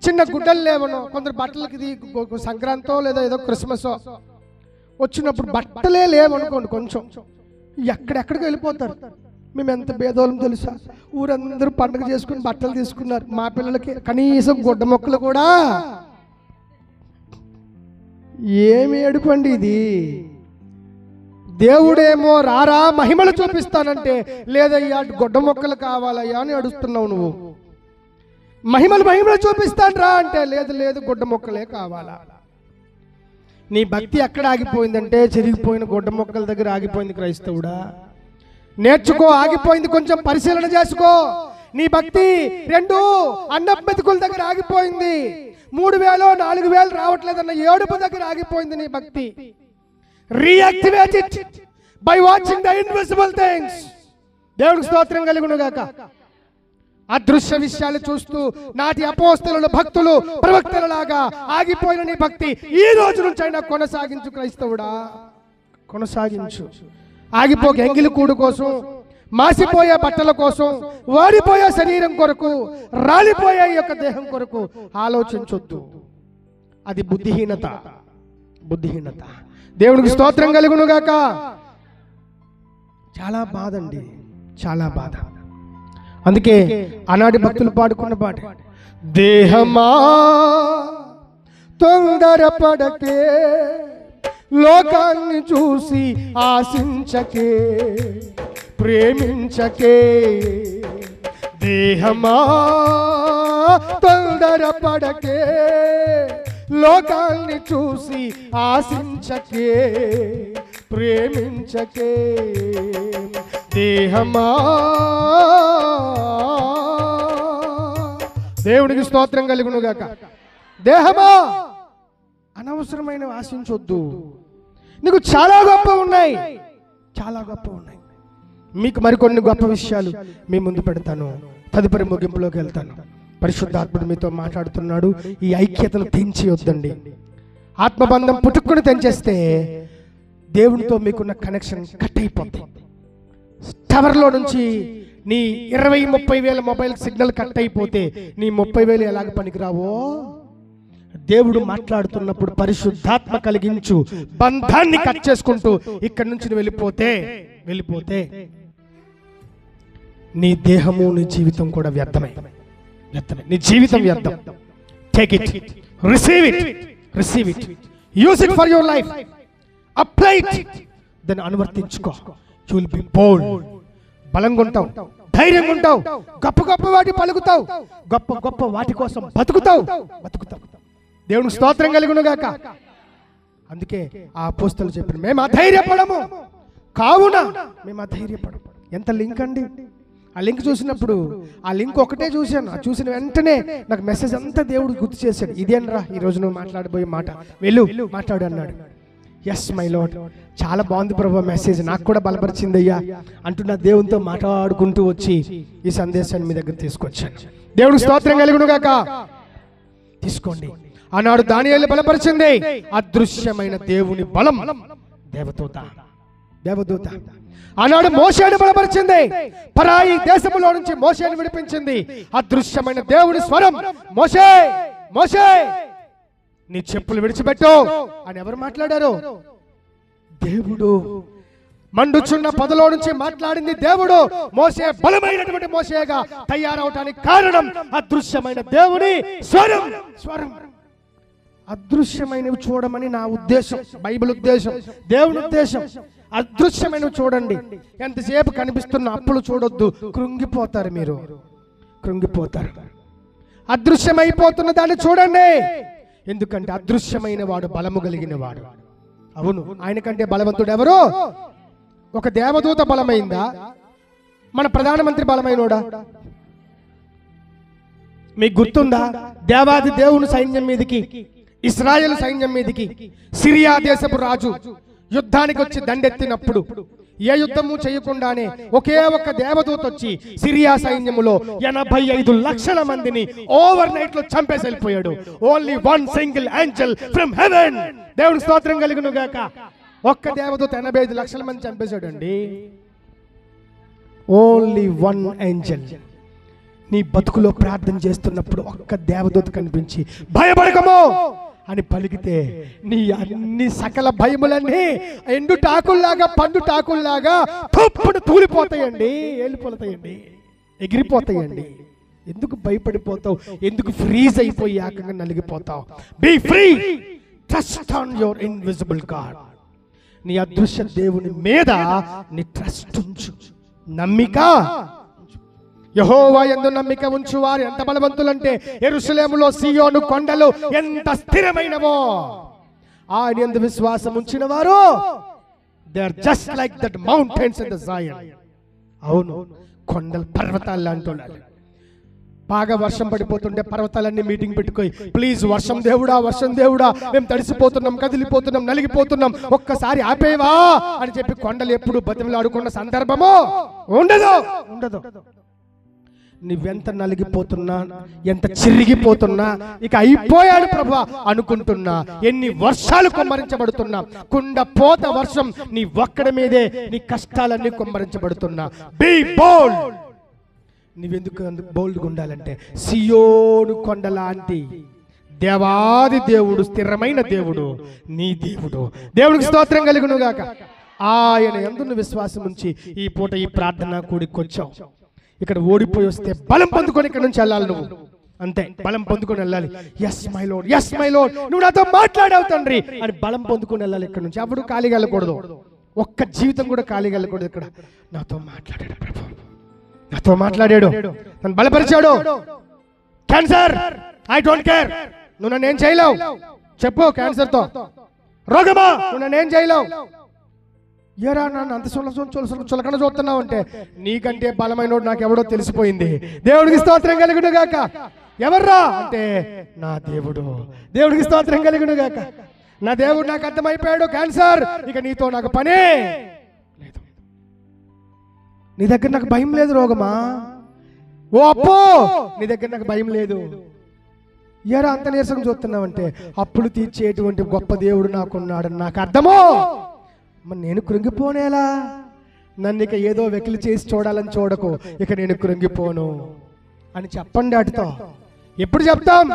[SPEAKER 1] చిన్న గుడ్డలు లేవనో, కొందరు బట్టలకి సంక్రాంతో లేదా ఏదో క్రిస్మస్ వచ్చినప్పుడు బట్టలే లేవనుకోండి, కొంచెం ఎక్కడెక్కడికి వెళ్ళిపోతారు. మేము ఎంత భేదోళం తెలుసా, ఊరందరూ పండుగ చేసుకుని బట్టలు తీసుకున్నారు, మా పిల్లలకి కనీసం గుడ్డ మొక్కలు కూడా. ఏమి ఏడుపండి ఇది. దేవుడేమో రారా మహిమలు చూపిస్తానంటే, లేదయ్యా గుడ్డ మొక్కలు కావాలయ్యా అని అడుగుతున్నావు నువ్వు. మహిమలు చూపిస్తాను రా అంటే, లేదు లేదు గుడ్డ మొక్కలే కావాలా. నీ భక్తి ఎక్కడ ఆగిపోయిందంటే చెరిగిపోయిన గుడ్డ మొక్కల దగ్గర ఆగిపోయింది క్రైస్తవుడా. నేర్చుకో, ఆగిపోయింది, కొంచెం పరిశీలన చేసుకో. నీ భక్తి రెండు అన్నం మెతుకుల దగ్గర ఆగిపోయింది, 3000 4000 రావట్లేదన్న ఏడుపు దగ్గర ఆగిపోయింది నీ భక్తి. Reactivate it by watching the invisible things. దేవుడికి స్తోత్రం కలుగును గాక. అదృశ్య విషయాలు చూస్తూ నాటి అపోస్తలులు భక్తులు ప్రవక్తలలాగా ఆగిపోయిన నీ భక్తి ఈ రోజు నుంచి అయినా కొనసాగించు క్రైస్తవుడా, కొనసాగించు. ఆగిపోక ఎంగిలి కూడు కోసం, మాసిపోయే బట్టల కోసం, వాడిపోయే శరీరం కొరకు, రాలిపోయే యొక్క దేహం కొరకు ఆలోచించొద్దు. అది బుద్ధిహీనత, బుద్ధిహీనత. దేవుడికి స్తోత్రం కలుగును గాక. చాలా బాధ అండి, చాలా బాధ. అందుకే ఆనాటి భక్తులు పాడుకున్న పాట, దేహమా తొందరపడకే, లోకాన్ని చూసి ఆశించకే, ప్రేమించకే. దేహమా తొందరపడకే, లోకాన్ని చూసి ఆశించకే, ప్రేమించకే. దేహమా, దేవుడికి స్తోత్రం కలుగును గాక. దేహమా అనవసరమైన ఆశించొద్దు. నీకు చాలా గొప్ప ఉన్నాయి, చాలా గొప్ప ఉన్నాయి. మీకు మరికొన్ని గొప్ప విషయాలు మీ ముందు పెడతాను, తదుపరి ముగింపులోకి వెళ్తాను. పరిశుద్ధాత్ముడు మీతో మాట్లాడుతున్నాడు. ఈ ఐక్యతను తెంచి వద్దండి. ఆత్మబంధం పుట్టుకుని తెంచేస్తే దేవునితో మీకున్న కనెక్షన్ కట్ అయిపోతుంది. టవర్లో నుంచి నీ 20-30 వేల మొబైల్ సిగ్నల్ కట్ అయిపోతే నీ 30,000 ఎలాగ పనికిరావో, దేవుడు మాట్లాడుతున్నప్పుడు పరిశుద్ధాత్మ కలిగించు బంధాన్ని కట్ చేసుకుంటూ ఇక్కడి నుంచి వెళ్ళిపోతే నీ దేహము నీ జీవితం కూడా వ్యర్థమే. నీ జీవితం వ్యర్థం. Take it, receive it, use it for your life, apply it, దాన్ని అనువర్తించుకో. You will be bold. బలంగా ఉంటావు, ధైర్యంగా ఉంటావు, గొప్ప గొప్ప వాటి పలుకుతావు, గొప్ప గొప్ప వాటి కోసం బతుకుతావు. దేవునికి స్తోత్రం కలుగును గాక. అందుకే ఆ అపోస్తలులు చెప్పారు, మేము అధైర్యపడము కావున మేము అధైర్యపడము. ఎంత లింక్ అండి! ఆ లింక్ చూసినప్పుడు, ఆ లింక్ ఒకటే చూశాను, ఆ చూసిన వెంటనే నాకు మెసేజ్ అంతా దేవుడు గుర్తు చేశాడు. ఇదేనరా ఈరోజు నువ్వు మాట్లాడబోయే మాట, వెళ్ళు మాట్లాడు అన్నాడు. ఎస్ మై లార్డ్, చాలా బాగుంది ప్రభు మెసేజ్, నాకు కూడా బలపరిచిందయ్యా అంటున్నా దేవునితో మాట్లాడుకుంటూ వచ్చి ఈ సందేశాన్ని మీ దగ్గర తీసుకొచ్చాను. దేవుడు స్తోత్రం కలుగును గాక. తీసుకోండి. ఆనాడు దానియేలు బలపరిచింది అదృశ్యమైన దేవుని బలం, దేవదూత. ఆనాడు మోషేను బలపరిచింది, పరాయి దేశములో నుంచి మోషేను విడిపించింది అదృశ్యమైన దేవుని స్వరం. మోషే నీ చెప్పులు విడిచిపెట్టు అని ఎవరు మాట్లాడారు? దేవుడు. మండుచున్న పొదలో నుంచి మాట్లాడింది దేవుడు. మోషే బలమైనటువంటి మోషేగా తయారవటానికి కారణం అదృశ్యమైన దేవుని స్వరం. అదృశ్యమైనవి చూడమని నా ఉద్దేశం, బైబిల్ ఉద్దేశం, దేవుని ఉద్దేశం. అదృశ్యమైనవి చూడండి. ఎంతసేపు కనిపిస్తున్న అప్పులు చూడొద్దు, కృంగిపోతారు. మీరు కృంగిపోతారు. అదృశ్యమైపోతున్న దాన్ని చూడండి. ఎందుకంటే అదృశ్యమైన వాడు బలము కలిగిన వాడు. అవును, ఆయన కంటే బలవంతుడు ఎవరు? ఒక దేవదూత బలమైందా? మన ప్రధానమంత్రి బలమైనోడా? మీకు గుర్తుందా? దేవాది దేవుని సైన్యం మీదకి, ఇశ్రాయేలు సైన్యం మీదకి సిరియా దేశపు రాజు యుద్ధానికి వచ్చి దండెత్తినప్పుడు ఏ యుద్ధము చేయకుండానే ఒకే ఒక్క దేవదూత వచ్చి సిరియా సైన్యములో 85 లక్షల మందిని ఓవర్ నైట్ లో చంపేసి వెళ్ళిపోయాడు. Only one single Angel from heaven. దేవుని స్తోత్రం కలుగును గాక. ఒక్క దేవదూత 85 లక్షల మంది చంపేశాడు అండి. Only one Angel. నీ బతుకులో ప్రార్థన చేస్తున్నప్పుడు ఒక్క దేవదూత కనిపించి భయపడకమో అని పలికితే నీ అన్ని సకల భయములన్నీ ఎండు టాకుల్లాగా, పండు టాకుల్లాగా తప్పుడు తూలిపోతాయండి, వెళ్ళిపోతాయండి, ఎగిరిపోతాయండి. ఎందుకు భయపడిపోతావు? ఎందుకు ఫ్రీజ్ అయిపోయి ఏకంగా నలిగిపోతావు? Be free. Trust on your invisible god. నీ అదృశ్య దేవుని మీద నీ ట్రస్ట్ ఉంచు, నమ్మిక. యెహోవా యందు నమ్మిక ఉంచు వారు ఎంత బలవంతులంటే యెరూషలేములో సీయోను కొండలు ఎంత స్థిరమైనవో, ఆయన యందు విశ్వాసం ఉంచిన వారు they are just like that mountains in the Zion. అవును, కొండలు పర్వతాలు లాంటి వాళ్ళు. బాగా వర్షం పడిపోతుంటే పర్వతాలన్నీ మీటింగ్ పెట్టుకోయి, ప్లీజ్ వర్షం దేవుడా మేము తడిసిపోతున్నాం, కదిలిపోతున్నాం, నలిగిపోతున్నాం, ఒక్కసారి ఆపేవా అని చెప్పి కొండలు ఎప్పుడు బతిమలాడుకున్న సందర్భము ఉండదు. నువ్వెంత నలిగిపోతున్నా, ఎంత చిరిగిపోతున్నా, ఇక అయిపోయాడు ప్రభు అనుకుంటున్నా, ఎన్ని వర్షాలు కుమ్మరించబడుతున్నా, కుండపోత వర్షం నీ ఒక్కడి మీదే నీ కష్టాలన్నీ కుమ్మరించబడుతున్నా, బీ బోల్డ్. నువ్వెందుకు బోల్డ్గా ఉండాలంటే సియోను కొండలాంటి దేవాది దేవుడు, స్థిరమైన దేవుడు నీ దేవుడు. దేవుడికి స్తోత్రం కలుగును గాక. ఆయన యందు విశ్వాసం ఉంచి ఈ పూట ఈ ప్రార్థన కూడికొచ్చావు. ఇక్కడ ఓడిపోయి వస్తే బలం పొందుకొని ఇక్కడ నుంచి వెళ్ళాలి. నువ్వు అంతే, బలం పొందుకొని వెళ్ళాలి. ఎస్ మై లోడ్, నువ్వు నాతో మాట్లాడావు తండ్రి అని బలం పొందుకొని వెళ్ళాలి. ఇక్కడ నుంచి అప్పుడు ఖాళీగా వెళ్ళకూడదు. ఒక్క జీవితం కూడా ఖాళీగా వెళ్ళకూడదు. ఇక్కడ నాతో మాట్లాడాడు ప్రభు, నాతో మాట్లాడాడు, నన్ను బలపరిచాడు. క్యాన్సర్, ఐ డోంట్ కేర్, నువ్వు నన్ను ఏం చేయలేవు. చెప్పు, క్యాన్సర్తో రోగమా, నువ్వు నన్ను ఏం చేయలేవు. ఏరా నన్ను అంత చులకన చూస్తున్నావు అంటే నీకంటే బలమైనోడు నాకు ఎవడో తెలిసిపోయింది. దేవుడికి స్తోత్రం కలుగును గాక. ఎవర్రా అంటే నా దేవుడు. దేవుడికి స్తోత్రం కలుగును గాక. నా దేవుడు నాకు అర్థమైపోయాడు. క్యాన్సర్, ఇక నీతో నాకు పనే లేదు. నీ దగ్గర నాకు భయం లేదు. రోగమా, ఓ అప్పో, నీ దగ్గర నాకు భయం లేదు. ఏరా అంత నీరసం చూస్తున్నావంటే అప్పులు తీర్చేటువంటి గొప్ప దేవుడు నాకున్నాడని నాకు అర్థమో. మరి నేను కృంగిపోనేలా? నన్ను ఇక ఏదో వెకిలి చేసి చూడాలని చూడకు, ఇక నేను కృంగిపోను అని చెప్పండి. అటుతో ఎప్పుడు చెప్తాం?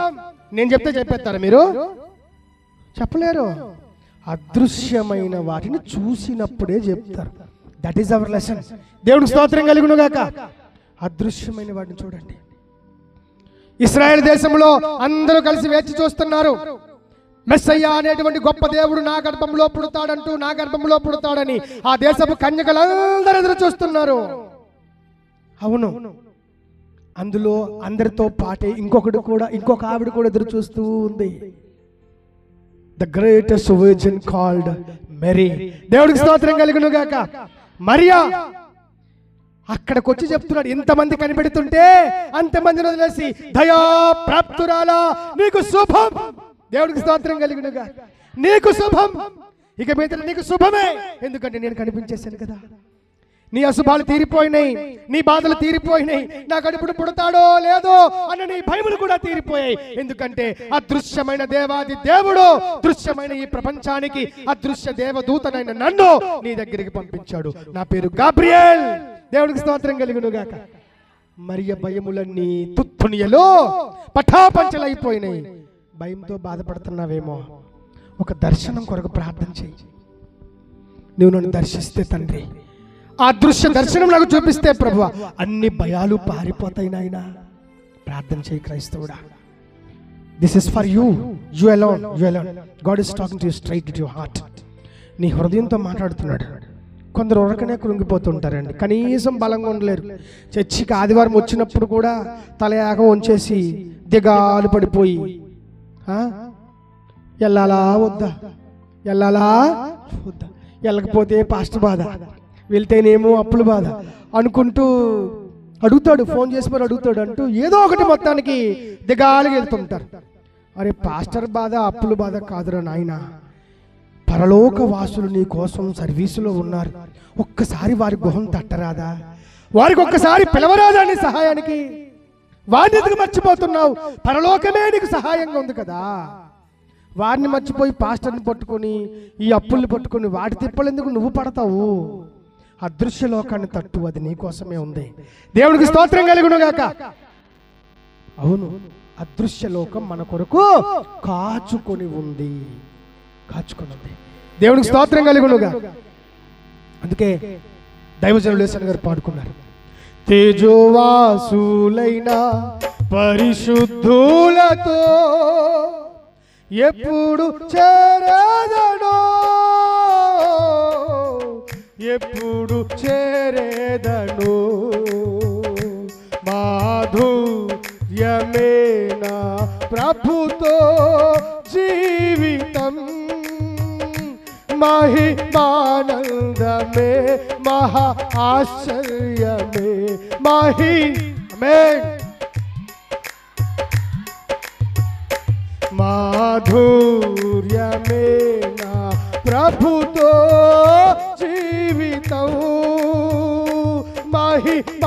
[SPEAKER 1] నేను చెప్తే చెప్పేస్తారా మీరు? చెప్పలేరు. అదృశ్యమైన వాటిని చూసినప్పుడే చెప్తారు. That is our lesson. దేవుడికి స్తోత్రం కలుగును గాక. అదృశ్యమైన వాడిని చూడండి. ఇశ్రాయేల్ దేశంలో అందరూ కలిసి వేచి చూస్తున్నారు. మెస్సయ్య అనేటువంటి గొప్ప దేవుడు నా గర్భంలో పుడతాడంటూ, నా గర్భంలో పుడతాడని ఆ దేశపు కన్యకలందరూ ఎదురు చూస్తున్నారు. అవును, అందులో అందరితో పాటే ఇంకొక ఆవిడ కూడా ఎదురు చూస్తూ ఉంది. The greatest virgin called Mary. దేవుడికి స్తోత్రం కలుగును గాక. మరియా అక్కడికి వచ్చి చెప్తున్నాడు, ఇంతమంది కనిపెడుతుంటే అంతమందిని వదిలేసి దయా ప్రాప్తురాలా నీకు శుభం. దేవుడికి స్తోత్రం కలుగును గాక. నీకు శుభం, ఇక మీద నీకు శుభమే, ఎందుకంటే నేను కనిపించేశాను కదా. నీ అశుభాలు తీరిపోయినాయి, నీ బాధలు తీరిపోయినాయి, నా కడుపుడు పుడతాడో లేదో అన్న నీ భయములు కూడా తీరిపోయాయి. ఎందుకంటే అదృశ్యమైన దేవాది దేవుడు దృశ్యమైన ఈ ప్రపంచానికి అదృశ్య దేవదూతనైన నన్ను నీ దగ్గరికి పంపించాడు. నా పేరు గాబ్రియేల్. దేవుడికి స్తోత్రం కలుగును గాక. మరియ భయములన్నీ తుత్తునియలో పటాపంచలైపోయినాయి. భయంతో బాధపడుతున్నావేమో, ఒక దర్శనం కొరకు ప్రార్థన చేయి. నువ్వు నన్ను దర్శిస్తే తండ్రి, ఆ దృశ్య దర్శనం నాకు చూపిస్తే ప్రభువా, అన్ని భయాలు పారిపోతాయి నాయనా. ప్రార్థన చేయి క్రైస్తవుడా. This is for you, you alone, you alone. God is talking to you straight to your heart. నీ హృదయంతో మాట్లాడుతున్నాడు. కొందరు ఉరకనే కృంగిపోతుంటారండి, కనీసం బలంగా ఉండలేరు. చర్చికి ఆదివారం వచ్చినప్పుడు కూడా తలయాక వంచేసి దిగాలు పడిపోయి వెళ్ళాలా వద్దా, వెళ్ళాలా వద్దా, వెళ్ళకపోతే పాస్టర్ బాధ, వెళ్తేనేమో అప్పులు బాధ అనుకుంటూ అడుగుతాడు, ఫోన్ చేసి మరి అడుగుతాడు అంటూ ఏదో ఒకటి మొత్తానికి దిగాలికి వెళ్తుంటారు. అరే పాస్టర్ బాధ, అప్పులు బాధ కాదురా నాయన, పరలోక వాసులు నీ కోసం సర్వీసులో ఉన్నారు. ఒక్కసారి వారి గుహం తట్టరాదా, వారికి ఒక్కసారి పిలవరాదా నీ సహాయానికి? వారిని ఎందుకు మర్చిపోతున్నావు? పరలోకమే నీకు సహాయంగా ఉంది కదా. వారిని మర్చిపోయి పాస్టర్ని పట్టుకొని ఈ అప్పుల్ని పట్టుకొని వాటి తిప్పలేందుకు నువ్వు పడతావు? అదృశ్య లోకాన్ని తట్టు, అది నీ కోసమే ఉంది. దేవుడికి స్తోత్రం కలుగును గాక. అవును, అదృశ్య లోకం మన కొరకు కాచుకొని ఉంది, కాచుకొని ఉంది. దేవుడికి స్తోత్రం కలుగును గాక. అందుకే దైవజనులు యేసయ్య గారు పాడుకున్నారు, తేజోవాసులైన పరిశుద్ధులతో ఎప్పుడు చేరేదనో, ఎప్పుడు చేరేదను, మాధుర్యమేనా ప్రభుతో జీవితం, మహిమానందమే మహా ఆశ్చర్యమే, మాధుర్యమేనా ప్రభుతో జీవితం, మహిమానందమే.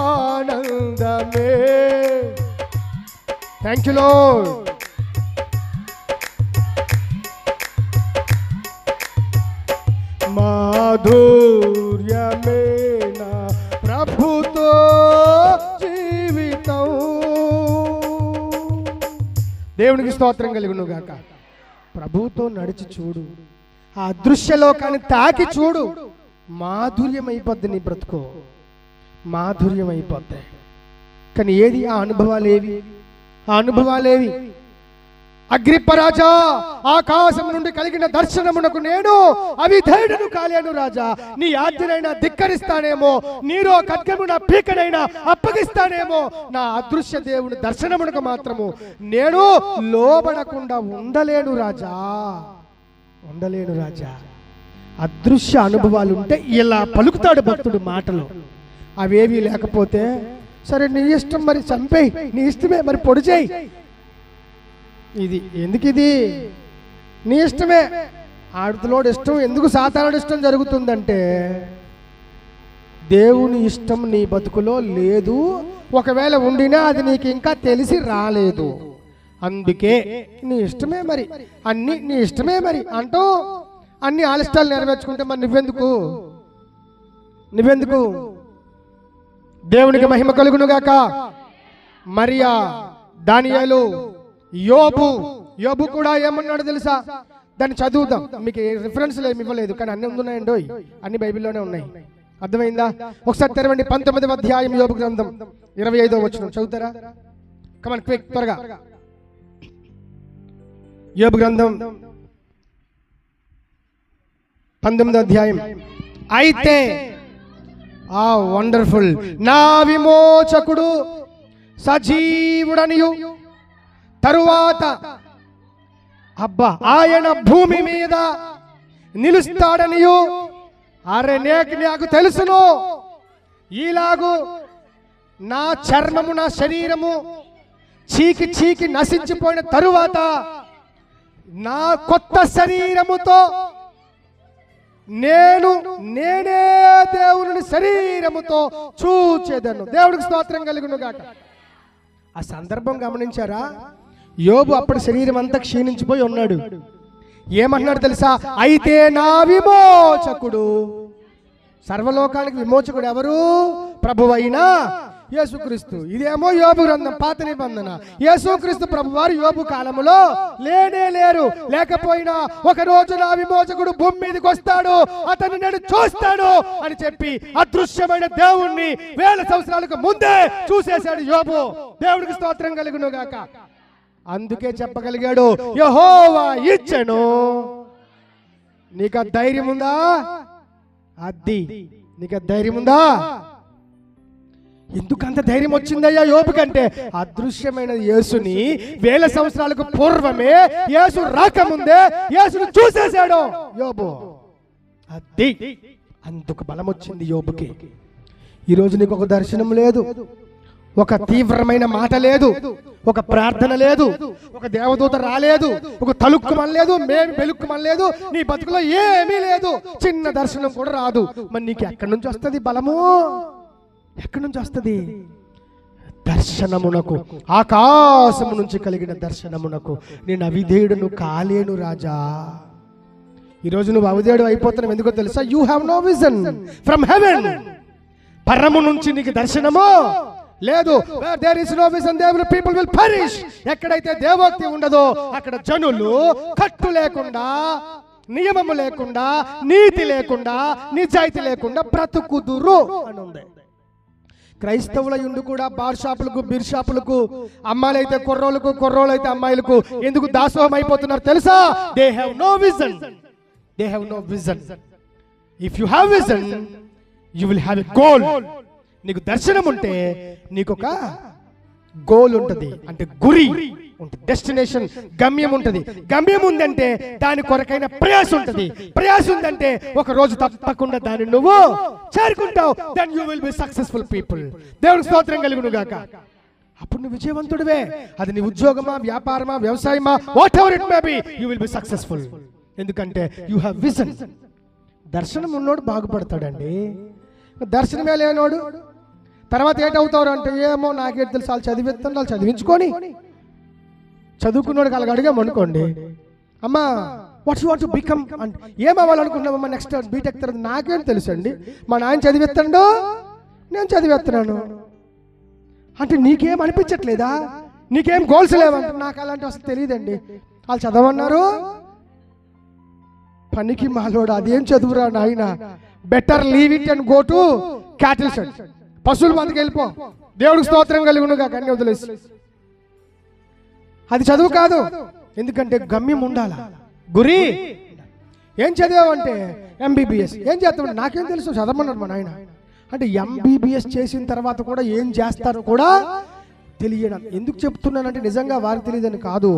[SPEAKER 1] Thank you lord. మాధుర్యమేనా ప్రభుతో జీవితం. దేవునికి స్తోత్రం కలుగును గాక. ప్రభుతో నడిచి చూడు, ఆ అదృశ్య లోకాన్ని తాకి చూడు, మాధుర్యం అయిపోద్ది నీ బ్రతుకు, మాధుర్యం అయిపోద్ది. కానీ ఏది ఆ అనుభవాలేవి? ఆ అనుభవాలేవి? అగ్రిప్ప రాజా, ఆకాశం నుండి కలిగిన దర్శనమునకు నేను అవిధేయుడను కాలేను రాజా. నీ ఆజ్ఞనైనా ధిక్కరిస్తానేమో, నీరో ఖడ్గమున పీకనైనా అప్పగిస్తానేమో, నా అదృశ్య దేవుని దర్శనమునకు మాత్రము నేను లోబడకుండా ఉండలేను రాజా, ఉండలేను రాజా. అదృశ్య అనుభవాలు ఉంటే ఇలా పలుకుతాడు భక్తుడు మాటలు. అవేవి లేకపోతే సరే నీ ఇష్టం, మరి చంపేయి, నీ ఇష్టమే, మరి పొడి చేయి, ఇది ఎందుకు, ఇది నీ ఇష్టమే. ఆడుతులోడు ఇష్టం ఎందుకు సాతానుడి ఇష్టం జరుగుతుందంటే దేవుని ఇష్టం నీ బతుకులో లేదు. ఒకవేళ ఉండినా అది నీకు ఇంకా తెలిసి రాలేదు. అందుకే నీ ఇష్టమే మరి, అన్ని నీ ఇష్టమే మరి అంటూ అన్ని ఆలిష్టాలు నెరవేర్చుకుంటే మరి నువ్వెందుకు? దేవునికి మహిమ కలుగును గాక. మరియా, దానియేలు, యోబు కూడా ఏమన్నాడు తెలుసా? దాన్ని చదువుదాం. మీకు రిఫరెన్స్లు ఏమి ఇవ్వలేదు, కానీ అన్ని ఉన్నాయండి, అన్ని బైబిల్లోనే ఉన్నాయి. అర్థమైందా? ఒకసారి తెరవండి 19వ అధ్యాయం యోబు గ్రంథం 25వ వచనం చదువుతారా? కమాన్ క్విక్, త్వరగా. యోబు గ్రంథం 19వ అధ్యాయం. అయితే వండర్ఫుల్, నా విమోచకుడు సజీవుడనియు తరువాత ఆయన భూమి మీద నిలుస్తాడనియు. అరే నాకు తెలుసును, ఈలాగు నా చర్మము నా శరీరము చీకి చీకి నశించిపోయిన తరువాత నా కొత్త శరీరముతో నేనే దేవుని శరీరముతో చూచేదను. దేవుడికి స్తోత్రం కలుగును గాక. ఆ సందర్భం గమనించారా? యోబు అప్పుడు శరీరం అంతా క్షీణించిపోయి ఉన్నాడు. ఏమన్నాడు తెలుసా? అయితే నా విమోచకుడు, సర్వలోకానికి విమోచకుడు ఎవరు? ప్రభువైన యేసుక్రీస్తు. ఇదేమో యోబు గ్రంథం, పాత నిబంధన. యేసుక్రీస్తు ప్రభువారు యోబు కాలములో లేరు. లేకపోయినా ఒక రోజు నా విమోచకుడు భూమి మీదకి వస్తాడు, అతన్ని నేను చూస్తాను అని చెప్పి అదృశ్యమైన దేవుణ్ణి 1000 సంవత్సరాలకు ముందే చూసేశాడు యోబు. దేవుడికి స్తోత్రం కలుగును గాక. అందుకే చెప్పగలిగాడు, యెహోవా ఇచ్చెను. నీకు ధైర్యం ఉందా? నీకు ధైర్యం ఉందా? ఎందుకంత ధైర్యం వచ్చిందయ్యా యోబు కంటే? అదృశ్యమైన యేసుని 1000 సంవత్సరాలకు పూర్వమే, యేసు రాకముందే యేసును చూసేశాడు యోబు. అందుకు బలం వచ్చింది యోబుకి. ఈరోజు నీకు ఒక దర్శనం లేదు, ఒక తీవ్రమైన మాట లేదు, ఒక ప్రార్థన లేదు, ఒక దేవదూత రాలేదు, ఒక తలుక్కుమనలేదు, మేము వెలుక్కుమనలేదు, నీ బతుకులో ఏమీ లేదు, చిన్న దర్శనం కూడా రాదు. మరి నీకు ఎక్కడి నుంచి వస్తుంది బలము? ఎక్కడి నుంచి వస్తుంది? దర్శనమునకు, ఆకాశము నుంచి కలిగిన దర్శనమునకు నేను అవిధేయుడును కాలేను రాజా. ఈరోజు నువ్వు అవిధేయుడు అయిపోతున్నావు. ఎందుకో తెలుసా? You have no vision from heaven. పరము నుంచి నీకు దర్శనము లేదు. Where there is no vision, there will people will perish. ఎక్కడైతే దేవోక్తి ఉండదో అక్కడ జనులు కట్టు లేకుండా, నియమము లేకుండా, నీతి లేకుండా, నిజాయితీ లేకుండా బ్రతుకుదురు అని ఉంది. క్రైస్తవుల యుండు కూడా బార్ షాపులకు, బీర్ షాపులకు, అమ్మాయిలైతే కుర్రోళ్ళకు, కుర్రోళ్ళైతే అమ్మాయిలకు ఎందుకు దాసోహం అయిపోతున్నారు తెలుసా? They have no vision. They have no vision. If you have vision you will have a goal. నీకు దర్శనం ఉంటే నీకు ఒక గోల్ ఉంటుంది, అంటే గురి ఉంటుంది, డెస్టినేషన్, గమ్యం ఉంటుంది. గమ్యం ఉందంటే దాని కొరకైన ప్రయాస ఉంటుంది. ప్రయాస ఉందంటే ఒక రోజు తప్పకుండా దాన్ని నువ్వు చేరుకుంటావు. Then you will be successful people. దేవునికి స్తోత్రం కలుగును గాక. అప్పుడు నువ్వు విజయవంతుడివే. అది నీ ఉద్యోగమా, వ్యాపారమా, వ్యవసాయమా, whatever it may be, you will be successful. ఎందుకంటే యూ హ్యావ్ విజన్. దర్శనం ఉన్నోడు బాగుపడతాడండి. దర్శనమే లేనోడు తర్వాత ఏటవుతారు అంటే, ఏమో నాకేం తెలుసు, వాళ్ళు చదివిస్తాను, వాళ్ళు చదివించుకొని. చదువుకున్నోడికి అలాగ అడిగామనుకోండి, అమ్మా what you want to become అంటే, ఏమవ్వాలనుకుంటున్నామమ్మా నెక్స్ట్ బీటెక్ తర్వాత? నాకేం తెలుసు అండి, మా నాయన చదివిస్తాడు, నేను చదివేస్తున్నాను అంటే. నీకేం అనిపించట్లేదా? నీకేం గోల్స్ లేవంటే, నాకు అలాంటి అసలు తెలియదండి, వాళ్ళు చదవన్నారు. పనికి మాలోడు, అదేం చదువురా నాయన, better leave it and go to cattle shed, పశువుల మందకి వెళ్ళిపో. దేవుడికి స్తోత్రం కలుగునుగా. కన్నీ వదిలేసి అది చదువు కాదు. ఎందుకంటే గమ్యం ఉండాలా, గురి. ఏం చదివావంటే ఎంబీబీఎస్. ఏం చేస్తావు? నాకేం తెలుసు, చదవమన్నాడు మా నాయన అంటే. ఎంబీబీఎస్ చేసిన తర్వాత కూడా ఏం చేస్తారో కూడా తెలియడం. ఎందుకు చెప్తున్నానంటే నిజంగా వారికి తెలియదని కాదు,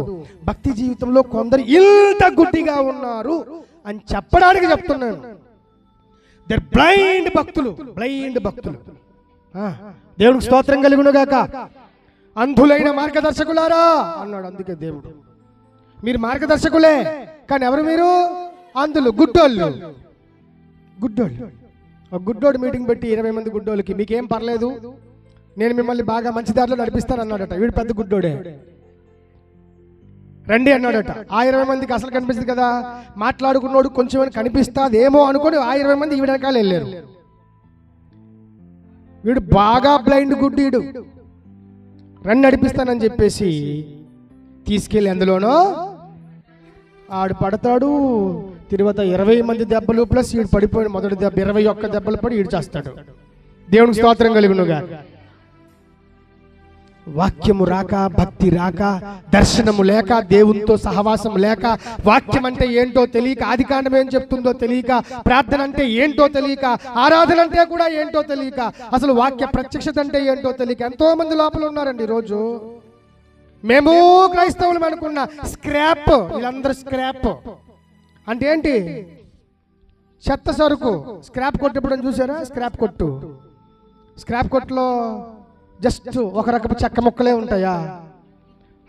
[SPEAKER 1] భక్తి జీవితంలో కొందరు ఇంత గుడ్డిగా ఉన్నారు అని చెప్పడానికి చెప్తున్నాను. దే బ్లైండ్ భక్తులు, బ్లైండ్ భక్తులు. దేవుడికి స్తోత్రం కలుగును గాక. అంధులైన మార్గదర్శకులారా అన్నాడు. అందుకే దేవుడు, మీరు మార్గదర్శకులే కానీ ఎవరు మీరు? అంధులు, గుడ్డోళ్ళు. ఒక గుడ్డోడు మీటింగ్ పెట్టి 20 మంది గుడ్డోళ్ళకి, మీకేం పర్లేదు, నేను మిమ్మల్ని బాగా మంచి దారిలో నడిపిస్తాను అన్నాడట. వీడు పెద్ద గుడ్డోడే. రండి అన్నాడట. ఆ 20 మందికి అసలు కనిపిస్తుంది కదా, మాట్లాడుకున్నాడు కొంచెం కనిపిస్తాదేమో అనుకొని ఆ 20 మంది ఈవిడ వెనకాల వెళ్ళారు. వీడు బాగా బ్లైండ్ గుడ్డీడు. రండి నడిపిస్తానని చెప్పేసి తీసుకెళ్ళి అందులోనో ఆడు పడతాడు, తిరువాత 20 మంది దెబ్బలు ప్లస్ ఈడు పడిపోయిన మొదటి దెబ్బ 21 దెబ్బలు పడి ఈడు చేస్తాడు. దేవునికి స్తోత్రం కలుగునుగా. వాక్యము రాక, భక్తి రాక, దర్శనము లేక, దేవునితో సహవాసం లేక, వాక్యం అంటే ఏంటో తెలియక, ఆదికాండం ఏం చెప్తుందో తెలియక, ప్రార్థన అంటే ఏంటో తెలియక, ఆరాధన అంటే కూడా ఏంటో తెలియక, అసలు వాక్య ప్రత్యక్షత అంటే ఏంటో తెలియక ఎంతో మంది లోపల ఉన్నారండి ఈరోజు. మేము క్రైస్తవులు అనుకున్న స్క్రాప్, వీళ్ళందరూ స్క్రాప్ అంటే ఏంటి? చెత్త సరుకు. స్క్రాప్ కొట్టు ఎప్పుడని చూసారా? స్క్రాప్ కొట్టులో జస్ట్ ఒక రకపు చెక్క ముక్కలే ఉంటాయా?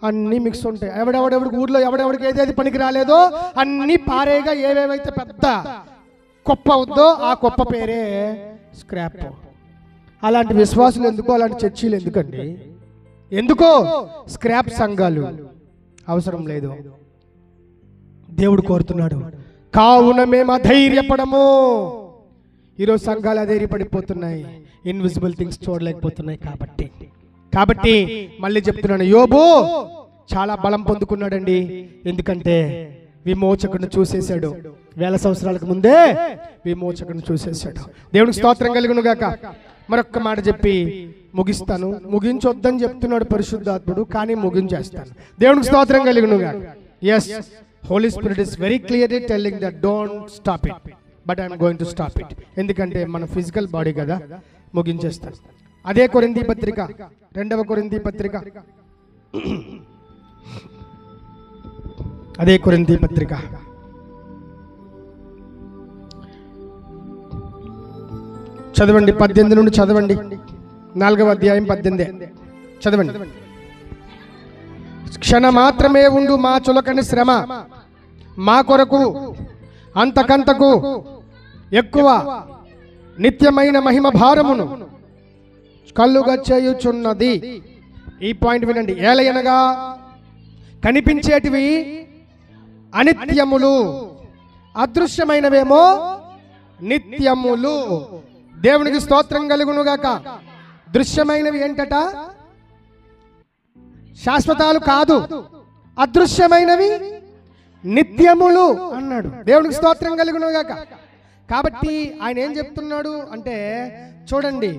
[SPEAKER 1] అన్నీ మిక్స్ ఉంటాయి. ఎవడెవడికి ఊర్లో ఎవడెవడికి ఏదేది పనికి రాలేదో అన్నీ పారేగా ఏవేవైతే పెద్ద కుప్ప అవుద్దో ఆ కుప్ప పేరే స్క్రాప్. అలాంటి విశ్వాసులు ఎందుకు? అలాంటి చర్చీలు ఎందుకండి? ఎందుకో? స్క్రాప్ సంఘాలు అవసరం లేదు. దేవుడు కోరుతున్నాడు, కావున మేము అధైర్యపడము. ఈరోజు సంఘాలు అధైర్యపడిపోతున్నాయి, ఇన్విజిబుల్ థింగ్స్ చూడలేకపోతున్నాయి. కాబట్టి మళ్ళీ చెప్తున్నాను, యోబు చాలా బలం పొందుకున్నాడండి. ఎందుకంటే విమోచకుడిని చూసేశాడు. 1000 సంవత్సరాలకు ముందే విమోచకుడిని చూసేశాడు. దేవునికి స్తోత్రం కలుగును గాక. మరొక్క మాట చెప్పి ముగిస్తాను. ముగించొద్దని చెప్తున్నాడు పరిశుద్ధాత్ముడు, కానీ ముగించేస్తాను. దేవునికి స్తోత్రం కలుగును గాక. Yes, Holy Spirit is very clearly telling that don't stop it, but I am going to stop it. ఎందుకంటే మన ఫిజికల్ బాడీ కదా. ముగించేస్తాను. అదే కొరింథీ పత్రిక, 2వ కొరింథీ పత్రిక, అదే కొరింథీ పత్రిక చదవండి. 18 నుండి చదవండి. 4వ అధ్యాయం 18 చదవండి. క్షణ మాత్రమే ఉండు మా చులకని శ్రమ మా కొరకు అంతకంతకు ఎక్కువ నిత్యమైన మహిమ భారమును కల్లుగా చేయుచున్నది. ఈ పాయింట్ వినండి. ఏలయనగా కనిపించేటివి అనిత్యములు, అదృశ్యమైనవేమో నిత్యములు. దేవునికి స్తోత్రం కలుగునుగాక. దృశ్యమైనవి ఏంటట? శాశ్వతాలు కాదు, అదృశ్యమైనవి నిత్యములు అన్నాడు. దేవునికి స్తోత్రం కలుగునుగాక. కాబట్టి ఆయన ఏం చెప్తున్నాడు అంటే చూడండి,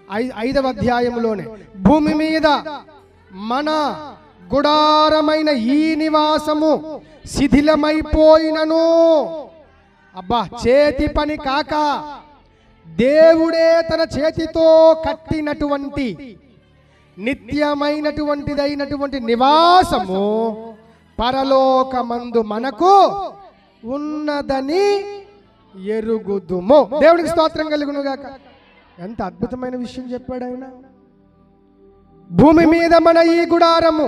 [SPEAKER 1] 5వ అధ్యాయంలోనే భూమి మీద మన గుడారమైన ఈ నివాసము శిథిలమైపోయినను, అబ్బా, చేతి పని కాక దేవుడే తన చేతితో కట్టినటువంటి నిత్యమైనటువంటిదైనటువంటి నివాసము పరలోకమందు మనకు ఉన్నదని ఎరుగుదుము. దేవునికి స్తోత్రం కలుగునుగాక. ఎంత అద్భుతమైన విషయం చెప్పాడు ఆయన. భూమి మీద మన ఈ గుడారము,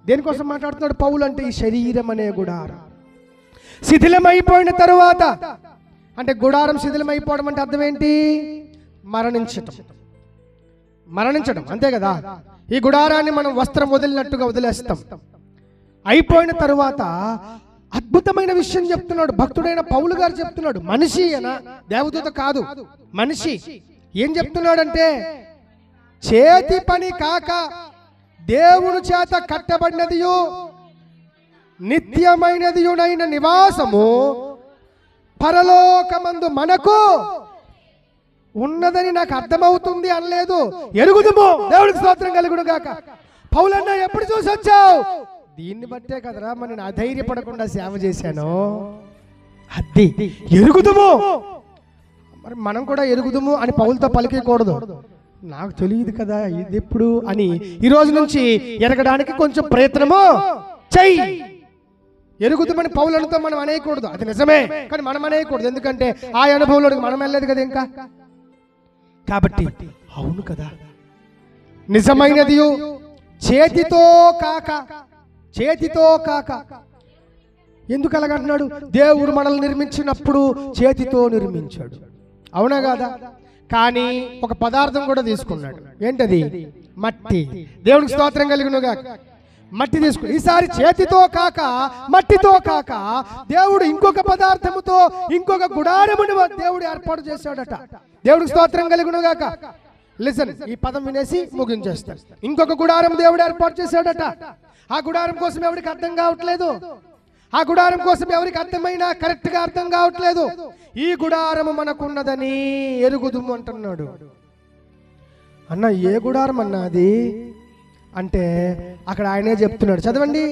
[SPEAKER 1] దేనికోసం మాట్లాడుతున్నాడు పౌలు అంటే ఈ శరీరం అనే గుడారం శిథిలమైపోయిన తరువాత, అంటే గుడారం శిథిలమైపోవడం అంటే అర్థం ఏంటి? మరణించడం అంతే కదా. ఈ గుడారాన్ని మనం వస్త్రం వదిలినట్టుగా వదిలేస్తాం. అయిపోయిన తరువాత అద్భుతమైన విషయం చెప్తున్నాడు భక్తుడైన పౌలు గారు చెప్తున్నాడు. మనిషి అనా, దేవదూత కాదు, మనిషి. ఏం చెప్తున్నాడంటే చేతి పని కాక దేవుని చేత కట్టబడినదియు నిత్యమైనదియునైన నివాసము పరలోకమందు మనకు ఉన్నదని నాకు అర్థమవుతుంది అనలేదు, ఎరుగుదుము. దేవుడికి స్తోత్రం కలుగునుగాక. పౌలన్నా ఎప్పుడు చూసి వచ్చావు? దీన్ని బట్టే కదరా మరి నేను అధైర్యపడకుండా సేవ చేశాను. అది ఎరుగుదుము. మరి మనం కూడా ఎరుగుదుము అని పౌలతో పలికకూడదు. నాకు తెలియదు కదా ఇది ఎప్పుడు అని ఈ రోజు నుంచి ఎరగడానికి కొంచెం ప్రయత్నము చెయ్యి. ఎరుగుతామని పౌలతో మనం అనేయకూడదు, అది నిజమే, కానీ మనం అనేయకూడదు. ఎందుకంటే ఆ అనుభవంలోకి మనం వెళ్ళలేదు కదా ఇంకా. కాబట్టి అవును కదా, నిజమైనది చేతితో కాక ఎందుకు అలాగంటున్నాడు? దేవుడు మనల్ని నిర్మించినప్పుడు చేతితో నిర్మించాడు, అవునా కాదా? కానీ ఒక పదార్థం కూడా తీసుకున్నాడు. ఏంటది? మట్టి. దేవునికి స్తోత్రం కలుగునుగా. మట్టి తీసుకుని ఈసారి చేతితో కాక మట్టితో కాక దేవుడు ఇంకొక పదార్థముతో ఇంకొక గుడారమును దేవుడు ఏర్పాటు చేశాడట. దేవుడికి స్తోత్రం కలుగునుగాక. లిసన్, ఈ పదం వినేసి ముగించేస్తాను. ఇంకొక గుడారం దేవుడు ఏర్పాటు చేశాడట. ఆ గుడారం కోసం ఎవరికి అర్థం కావట్లేదు. ఆ గుడారం కోసం ఎవరికి అర్థమైనా కరెక్ట్గా అర్థం కావట్లేదు. ఈ గుడారము మనకున్నదని ఎరుగుదుము అంటున్నాడు. అన్న ఏ గుడారం అన్నది అంటే అక్కడ ఆయనే చెప్తున్నాడు, చదవండి.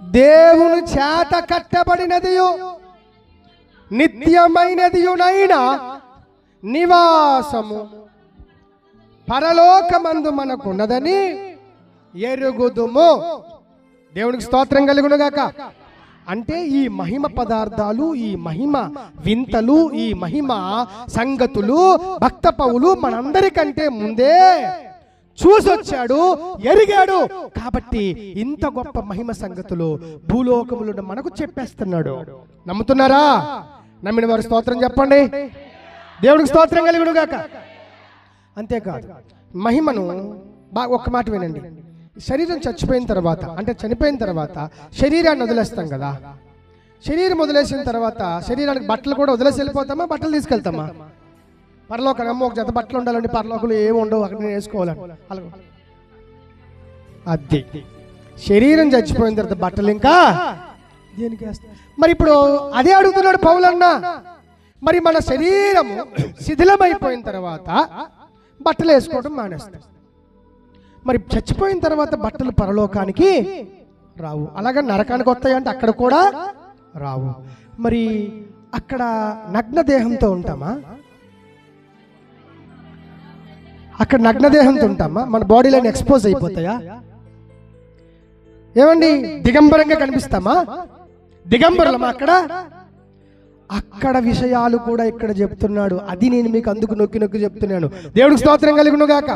[SPEAKER 1] దేవుని చేత కట్టబడినదియు నిత్యమైనదియునైన నివాసము పరలోకమందు మనకున్నదని ఎరుగుదుము. దేవునికి స్తోత్రం కలుగునుగాక. అంటే ఈ మహిమ పదార్థాలు, ఈ మహిమ వింతలు, ఈ మహిమ సంగతులు భక్త పౌలు మనందరికంటే ముందే చూసొచ్చాడు, ఎరిగాడు. కాబట్టి ఇంత గొప్ప మహిమ సంగతులు భూలోకములు మనకు చెప్పేస్తున్నాడు. నమ్ముతున్నారా? నమ్మిన వారు స్తోత్రం చెప్పండి. దేవుడికి స్తోత్రం కలుగునుగాక. అంతేకాదు, మహిమను ఒక్క మాట వినండి. శరీరం చచ్చిపోయిన తర్వాత, అంటే చనిపోయిన తర్వాత శరీరాన్ని వదిలేస్తాం కదా. శరీరం వదిలేసిన తర్వాత శరీరానికి బట్టలు కూడా వదిలేసి వెళ్ళిపోతామా? బట్టలు తీసుకెళ్తామా? పరలోకం అమ్మ ఒక జత బట్టలు ఉండాలండి, పరలోకలు ఏమి ఉండవు, అక్కడ నేను వేసుకోవాలని. అది శరీరం చచ్చిపోయిన తర్వాత బట్టలు ఇంకా దేనికి వేస్తా? మరి ఇప్పుడు అదే అడుగుతున్నాడు పౌలన్న. మరి మన శరీరం శిథిలమైపోయిన తర్వాత బట్టలు వేసుకోవడం మానేస్తాం. మరి చచ్చిపోయిన తర్వాత బట్టలు పరలోకానికి రావు, అలాగే నరకానికి వస్తాయంటే అక్కడ కూడా రావు. మరి అక్కడ నగ్న దేహంతో ఉంటామా? అక్కడ నగ్న దేహంతో ఉంటామా? మన బాడీలోని ఎక్స్పోజ్ అయిపోతాయా? ఏమండి, దిగంబరంగా కనిపిస్తామా? దిగంబరులమా అక్కడ? అక్కడ విషయాలు కూడా ఇక్కడ చెప్తున్నాడు. అది నేను మీకు అందుకు నొక్కి నొక్కి చెప్తున్నాను. దేవుడికి స్తోత్రం కలుగునుగాక.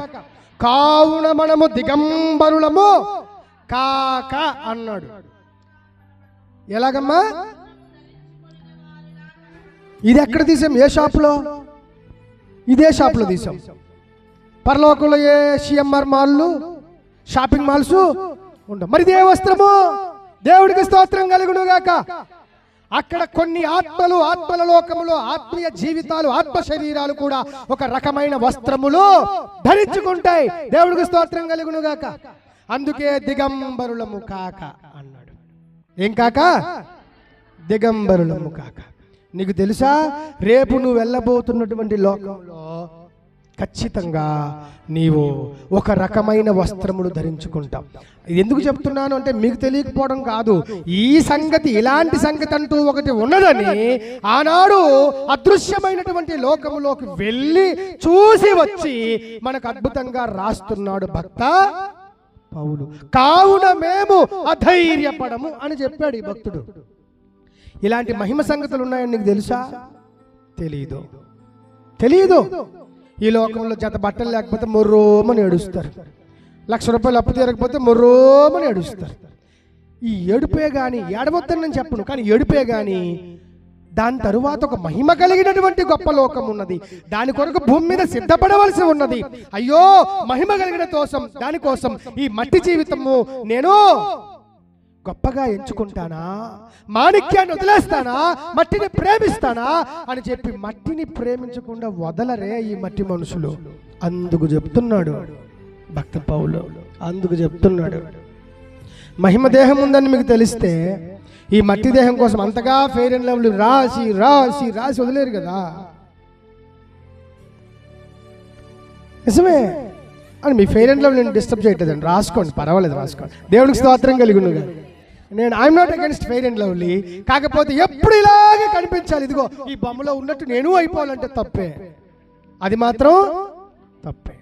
[SPEAKER 1] కావున మనము దిగంబరులము కాక అన్నాడు. ఎలాగమ్మా? ఇది ఎక్కడ తీసాం? ఏ షాప్లో? ఇదే షాప్లో తీసాం. పరలోకంలో ఏ సిఎంఆర్ మాల్లు, షాపింగ్ మాల్స్ ఉండవు. మరి ఇదే వస్త్రము. దేవుడికి స్తోత్రం కలుగునుగాక. అక్కడ కొన్ని ఆత్మలు, ఆత్మల లోకములో ఆత్మీయ జీవితాలు, ఆత్మ శరీరాలు కూడా ఒక రకమైన వస్త్రములు ధరించుకుంటాయి. దేవుడికి స్తోత్రం కలుగునుగాక. అందుకే దిగంబరులము కాక అన్నాడు. ఏం కాక? దిగంబరులము కాక. నీకు తెలుసా, రేపు నువ్వు వెళ్ళబోతున్నటువంటి లోకంలో ఖచ్చితంగా నీవు ఒక రకమైన వస్త్రములు ధరించుకుంటాం. ఇది ఎందుకు చెప్తున్నాను అంటే మీకు తెలియకపోవడం కాదు, ఈ సంగతి, ఇలాంటి సంగతి అంటూ ఒకటి ఉన్నదని ఆనాడు అదృశ్యమైనటువంటి లోకములోకి వెళ్ళి చూసి వచ్చి మనకు అద్భుతంగా రాస్తున్నాడు భక్త పౌలు. కావున మేము అధైర్యపడము అని చెప్పాడు ఈ భక్తుడు. ఇలాంటి మహిమ సంగతులు ఉన్నాయని నీకు తెలుసా? తెలీదు. ఈ లోకంలో జత బట్టలు లేకపోతే మొర్రోమని ఏడుస్తారు. 1,00,000 రూపాయలు అప్పు తీరకపోతే మొర్రోమని ఏడుస్తారు. ఈ ఏడుపే కానీ, ఏడవద్దని నేను చెప్పను, కానీ ఏడుపే కానీ దాని తరువాత ఒక మహిమ కలిగినటువంటి గొప్ప లోకం ఉన్నది. దాని కొరకు భూమి మీద సిద్ధపడవలసి ఉన్నది. అయ్యో, మహిమ కలిగిన దానికోసం ఈ మట్టి జీవితము నేను గొప్పగా ఎంచుకుంటానా? మాణిక్యాన్ని వదిలేస్తానా? మట్టిని ప్రేమిస్తానా అని చెప్పి మట్టిని ప్రేమించకుండా వదలరే ఈ మట్టి మనుషులు. అందుకు చెప్తున్నాడు భక్త పౌలు, అందుకు చెప్తున్నాడు. మహిమ దేహం ఉందని మీకు తెలిస్తే ఈ మట్టి దేహం కోసం అంతగా ఫెయిర్ అండ్ లవ్లీ రాసి రాసి రాసి వదిలేరు కదా. నిజమే అని మీ ఫెయిర్ అండ్ లవ్లీ డిస్టర్బ్ చేయట్లేదండి, రాసుకోండి, పర్వాలేదు, రాసుకోండి. దేవుడికి స్తోత్రం కలిగినగా. నేను I'm not against fair and lovely, కాకపోతే ఎప్పుడు ఇలాగే కనిపించాలి, ఇదిగో ఈ బొమ్మలో ఉన్నట్టు నేను అయిపోవాలంటే తప్పే, అది మాత్రం తప్పే.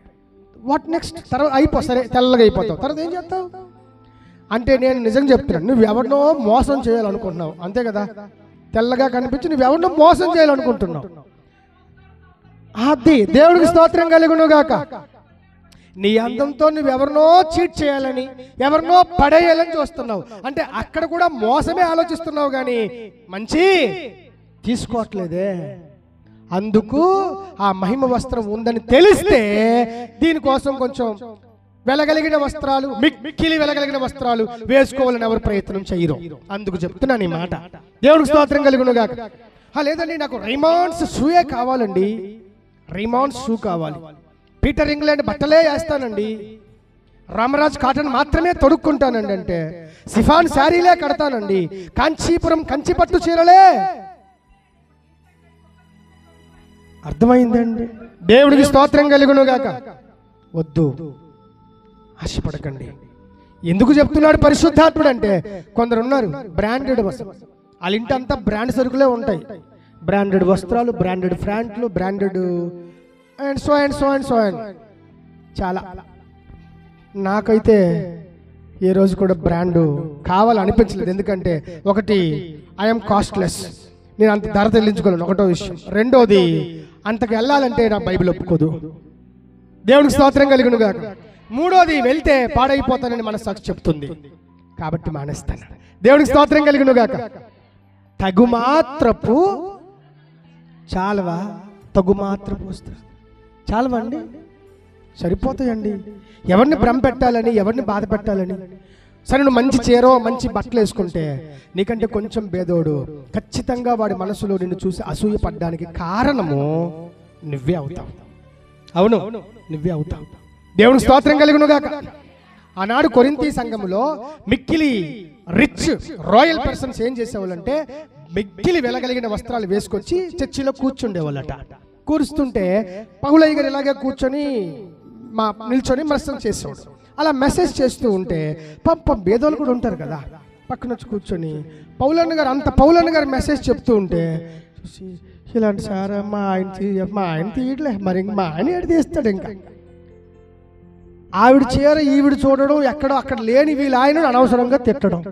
[SPEAKER 1] What next? తర్వాత సరే తెల్లగా అయిపోతావు, తర్వాత ఏం చేస్తావు అంటే నేను నిజంగా చెప్తున్నాను, నువ్వు ఎవరినో మోసం చేయాలనుకుంటున్నావు, అంతే కదా. తెల్లగా కనిపించి నువ్వు ఎవరినో మోసం చేయాలనుకుంటున్నావు. అది దేవుడికి స్తోత్రం కలుగునుగాక. నీ అందంతో నువ్వెవరినో చీట్ చేయాలని, ఎవరినో పడేయాలని చూస్తున్నావు, అంటే అక్కడ కూడా మోసమే ఆలోచిస్తున్నావు కానీ మంచి తీసుకోవట్లేదే. అందుకు ఆ మహిమ వస్త్రం ఉందని తెలిస్తే దీనికోసం కొంచెం వెలగలిగిన వస్త్రాలు, మిక్కిలి వెలగలిగిన వస్త్రాలు వేసుకోవాలని ఎవరు ప్రయత్నం చేయరు. అందుకు చెప్తున్నాను ఈ మాట. దేవుడికి స్తోత్రం కలుగునుగాక. లేదండి నాకు రైమాండ్స్ షూయే కావాలండి, రైమాండ్స్ షూ కావాలి, పీటర్ ఇంగ్లాండ్ బట్టలే వేస్తానండి, రామరాజ్ కాటన్ మాత్రమే తొడుక్కుంటానండి అంటే, సిఫాన్ శారీలే కడతానండి, కాంచీపురం కంచి పట్టు చీరలే. అర్థమైందండి? దేవుడికి స్తోత్రం కలుగును గాక. వద్దు, ఆశపడకండి. ఎందుకు చెప్తున్నాడు పరిశుద్ధాత్ముడు అంటే, కొందరు ఉన్నారు బ్రాండెడ్ వస్త్రం, వాళ్ళ ఇంటి అంతా బ్రాండ్ సరుకులే ఉంటాయి. బ్రాండెడ్ వస్త్రాలు, బ్రాండెడ్ ఫ్యాంట్లు, branded and so and so and so and చాలా. నాకైతే ఏ రోజు కూడా బ్రాండ్ కావాలనిపించలేదు. ఎందుకంటే ఒకటి, ఐఎమ్ కాస్ట్లెస్, నేను అంత ధర చెల్లించుకోలేను, ఒకటో విషయం. రెండోది, అంతకు వెళ్ళాలంటే నా బైబిల్ ఒప్పుకోదు. దేవునికి స్తోత్రం కలుగును గాక. మూడోది, వెళ్తే పాడైపోతానని మన సాక్షి చెప్తుంది, కాబట్టి మానేస్తాను. దేవునికి స్తోత్రం కలుగును గాక. తగుమాత్రపు చాలవా? తగుమాత్రపు వస్త్రం చాలవా అండి? సరిపోతాయండి. ఎవరిని భ్రమ పెట్టాలని, ఎవరిని బాధ పెట్టాలని? సరే, నువ్వు మంచి చీరో మంచి బట్టలు వేసుకుంటే నీకంటే కొంచెం భేదోడు ఖచ్చితంగా వాడి మనసులో నిన్ను చూసి అసూయ పడ్డానికి కారణము నువ్వే అవుతావు. అవును, నువ్వే అవుతావు. దేవుని స్తోత్రం కలుగును గాక. ఆనాడు కొరింథీ సంఘములో మిక్కిలి రిచ్ రాయల్ పర్సన్స్ ఏం చేసేవాళ్ళంటే, మిక్కిలి వెలగలిగిన వస్త్రాలు వేసుకొచ్చి చర్చిలో కూర్చుండేవాళ్ళట. కూరుస్తుంటే పౌలయ్య గారు ఇలాగే కూర్చొని నిల్చొని మెసేజ్ చేసేవాడు. అలా మెసేజ్ చేస్తూ ఉంటే పాపం భేదోళ్ళు కూడా ఉంటారు కదా, పక్కన వచ్చి కూర్చొని పౌలన్న గారు మెసేజ్ చెప్తూ ఉంటే ఇలాంటి సార్ మా ఆయన తీయట్లే, మరి మా ఆయన ఏడు తీస్తాడు. ఇంకా ఆవిడ చీర ఈవిడ చూడడం, ఎక్కడో అక్కడ లేని వీళ్ళు ఆయన అనవసరంగా తిట్టడం.